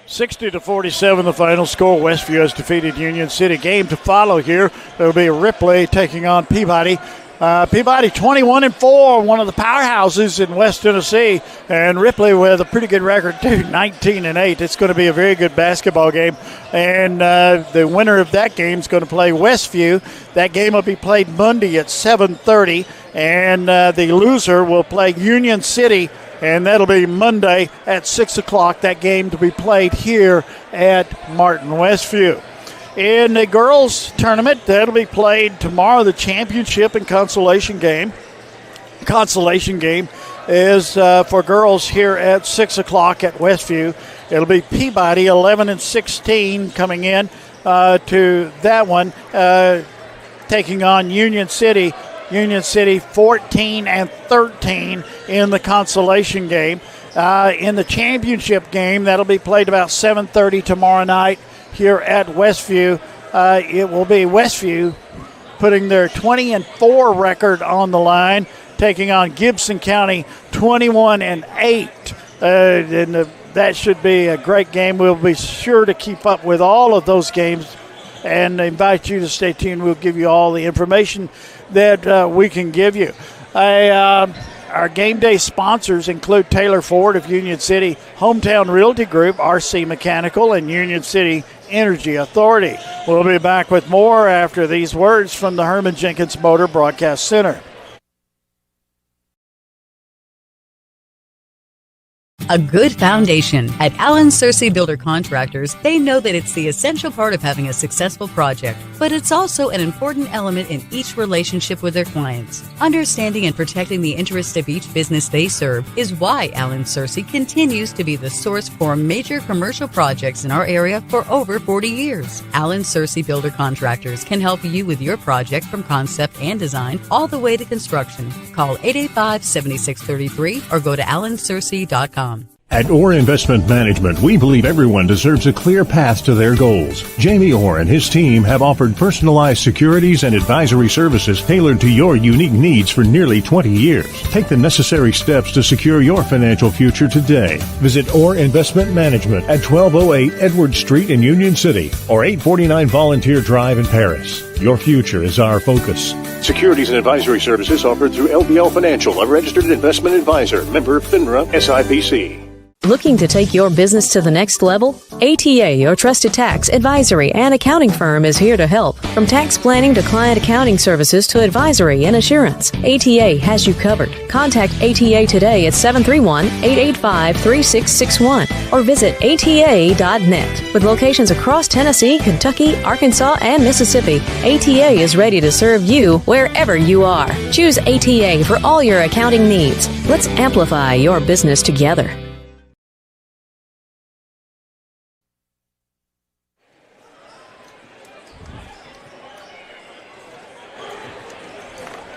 Speaker 1: 60-47, the final score. Westview has defeated Union City. Game to follow here. It'll be Ripley taking on Peabody. Peabody 21-4, one of the powerhouses in West Tennessee, and Ripley with a pretty good record too, 19-8. It's going to be a very good basketball game, and the winner of that game is going to play Westview. That game will be played Monday at 7:30, and the loser will play Union City, and that'll be Monday at 6 o'clock. That game to be played here at Martin Westview. In the girls' tournament, that'll be played tomorrow, the championship and consolation game. Consolation game is for girls here at 6 o'clock at Westview. It'll be Peabody 11-16 coming in to that one, taking on Union City. Union City 14-13 in the consolation game. In the championship game, that'll be played about 7:30 tomorrow night here at Westview. It will be Westview putting their 20-4 record on the line, taking on Gibson County 21-8. That should be a great game. We'll be sure to keep up with all of those games and invite you to stay tuned. We'll give you all the information that we can give you. Our game day sponsors include Taylor Ford of Union City, Hometown Realty Group, RC Mechanical, and Union City Energy Authority. We'll be back with more after these words from the Herman Jenkins Motor Broadcast Center.
Speaker 18: A good foundation. At Allen Searcy Builder Contractors, they know that it's the essential part of having a successful project, but it's also an important element in each relationship with their clients. Understanding and protecting the interests of each business they serve is why Allen Searcy continues to be the source for major commercial projects in our area for over 40 years. Allen Searcy Builder Contractors can help you with your project from concept and design all the way to construction. Call 885-7633 or go to allensearcy.com.
Speaker 2: At Orr Investment Management, we believe everyone deserves a clear path to their goals. Jamie Orr and his team have offered personalized securities and advisory services tailored to your unique needs for nearly 20 years. Take the necessary steps to secure your financial future today. Visit Orr Investment Management at 1208 Edwards Street in Union City or 849 Volunteer Drive in Paris. Your future is our focus. Securities and advisory services offered through LBL Financial, a registered investment advisor, member FINRA, SIPC.
Speaker 19: Looking to take your business to the next level? ATA, your trusted tax, advisory, and accounting firm is here to help. From tax planning to client accounting services to advisory and assurance, ATA has you covered. Contact ATA today at 731-885-3661 or visit ATA.net. With locations across Tennessee, Kentucky, Arkansas, and Mississippi, ATA is ready to serve you wherever you are. Choose ATA for all your accounting needs. Let's amplify your business together.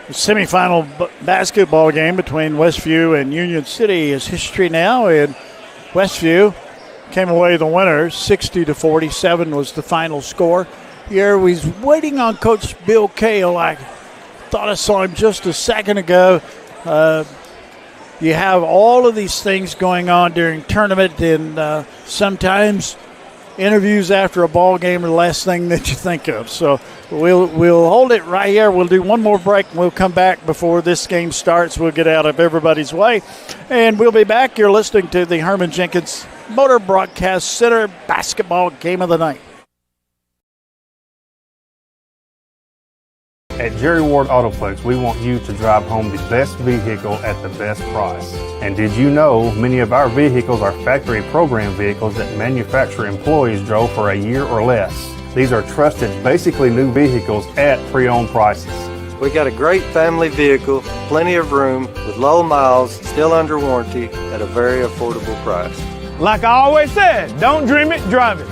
Speaker 1: The semifinal basketball game between Westview and Union City is history now, and Westview came away the winner. 60-47 was the final score. Here we're waiting on Coach Bill Cale. I thought I saw him just a second ago. You have all of these things going on during tournament, and sometimes interviews after a ball game are the last thing that you think of. So we'll hold it right here. We'll do one more break, and we'll come back before this game starts. We'll get out of everybody's way, and we'll be back. You're listening to the Herman Jenkins Motor Broadcast Center basketball game of the night.
Speaker 6: At Jerry Ward Autoplex, we want you to drive home the best vehicle at the best price. And did you know many of our vehicles are factory program vehicles that manufacturer employees drove for a year or less? These are trusted, basically new vehicles at pre-owned prices.
Speaker 7: We got a great family vehicle, plenty of room, with low miles, still under warranty, at a very affordable price.
Speaker 8: Like I always said, don't dream it, drive it.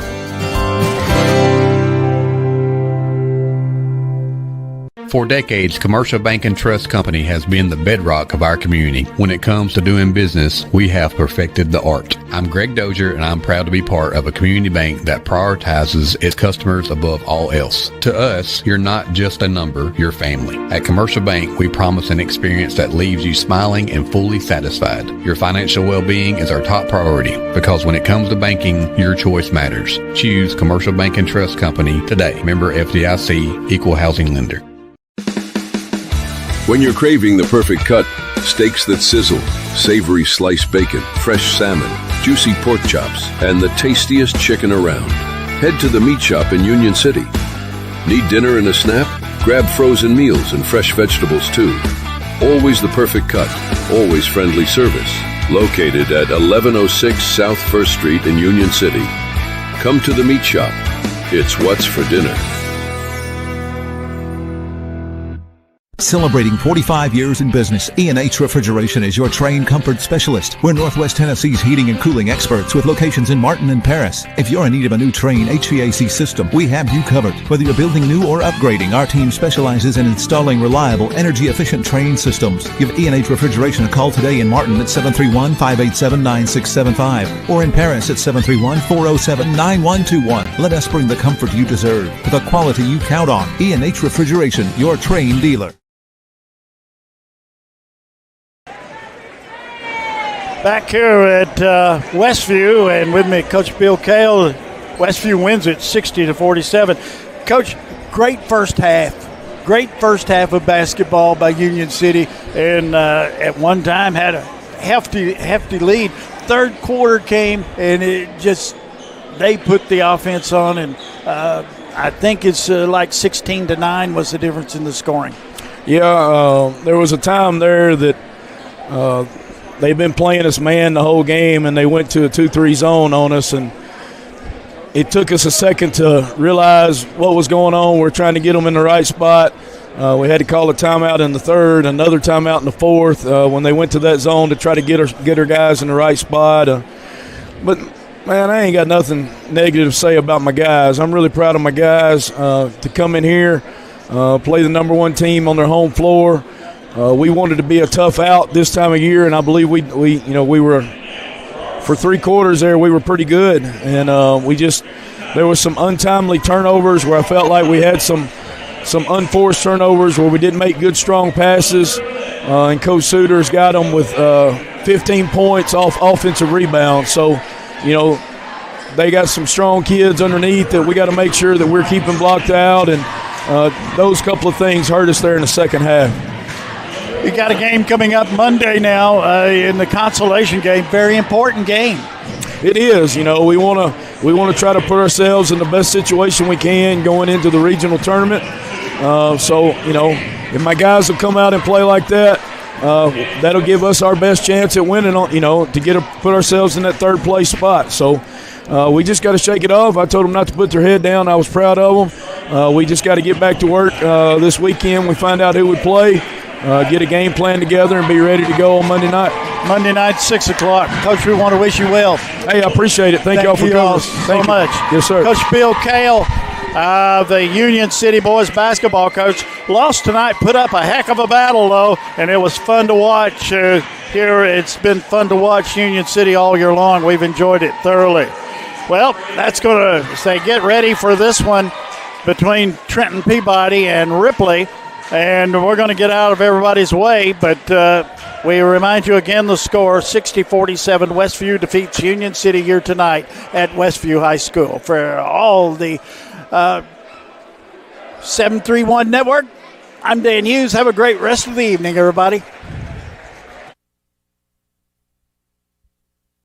Speaker 9: For decades, Commercial Bank and Trust Company has been the bedrock of our community. When it comes to doing business, we have perfected the art. I'm Greg Dozier, and I'm proud to be part of a community bank that prioritizes its customers above all else. To us, you're not just a number, you're family. At Commercial Bank, we promise an experience that leaves you smiling and fully satisfied. Your financial well-being is our top priority, because when it comes to banking, your choice matters. Choose Commercial Bank and Trust Company today. Member FDIC, Equal Housing Lender.
Speaker 10: When you're craving the perfect cut, steaks that sizzle, savory sliced bacon, fresh salmon, juicy pork chops, and the tastiest chicken around, head to the meat shop in Union City. Need dinner and a snap? Grab frozen meals and fresh vegetables too. Always the perfect cut, always friendly service. Located at 1106 South 1st Street in Union City. Come to the meat shop. It's what's for dinner.
Speaker 11: Celebrating 45 years in business, E&H Refrigeration is your trained comfort specialist. We're Northwest Tennessee's heating and cooling experts with locations in Martin and Paris. If you're in need of a new Trane HVAC system, we have you covered. Whether you're building new or upgrading, our team specializes in installing reliable, energy-efficient Trane systems. Give E&H Refrigeration a call today in Martin at 731-587-9675 or in Paris at 731-407-9121. Let us bring the comfort you deserve with the quality you count on. E&H Refrigeration, your Trane dealer.
Speaker 1: Back here at Westview, and with me, Coach Bill Kale. Westview wins it 60-47. Coach, great first half. Great first half of basketball by Union City, and at one time had a hefty lead. Third quarter came, and they put the offense on, and I think it's like 16-9 was the difference in the scoring.
Speaker 20: Yeah, there was a time there that they've been playing us man the whole game, and they went to a 2-3 zone on us, and it took us a second to realize what was going on. We're trying to get them in the right spot. We had to call a timeout in the third, another timeout in the fourth when they went to that zone to try to get our guys in the right spot. But, man, I ain't got nothing negative to say about my guys. I'm really proud of my guys to come in here, play the number one team on their home floor. We wanted to be a tough out this time of year, and I believe we were, for 3 quarters there, we were pretty good. And there was some untimely turnovers where I felt like we had some unforced turnovers where we didn't make good, strong passes. And Coach Suter's got them with 15 points off offensive rebounds. So, they got some strong kids underneath that we got to make sure that we're keeping blocked out. And those couple of things hurt us there in the second half.
Speaker 1: We got a game coming up Monday now in the consolation game. Very important game.
Speaker 20: It is. We want to try to put ourselves in the best situation we can going into the regional tournament. If my guys will come out and play like that, that'll give us our best chance at winning. To put ourselves in that third place spot. So we just got to shake it off. I told them not to put their head down. I was proud of them. We just got to get back to work this weekend. We find out who would play. Get a game plan together and be ready to go on Monday night.
Speaker 1: Monday night, 6 o'clock. Coach, we want to wish you well.
Speaker 20: Hey, I appreciate it. Thank y'all for coming.
Speaker 1: So much.
Speaker 20: Yes, sir.
Speaker 1: Coach Bill Kale, the Union City boys basketball coach, lost tonight, put up a heck of a battle, though, and it was fun to watch here. It's been fun to watch Union City all year long. We've enjoyed it thoroughly. Well, that's going to say get ready for this one between Trenton Peabody and Ripley. And we're going to get out of everybody's way, but We remind you again the score, 60-47. Westview defeats Union City here tonight at Westview High School. For all the 731 Network, I'm Dan Hughes. Have a great rest of the evening, everybody.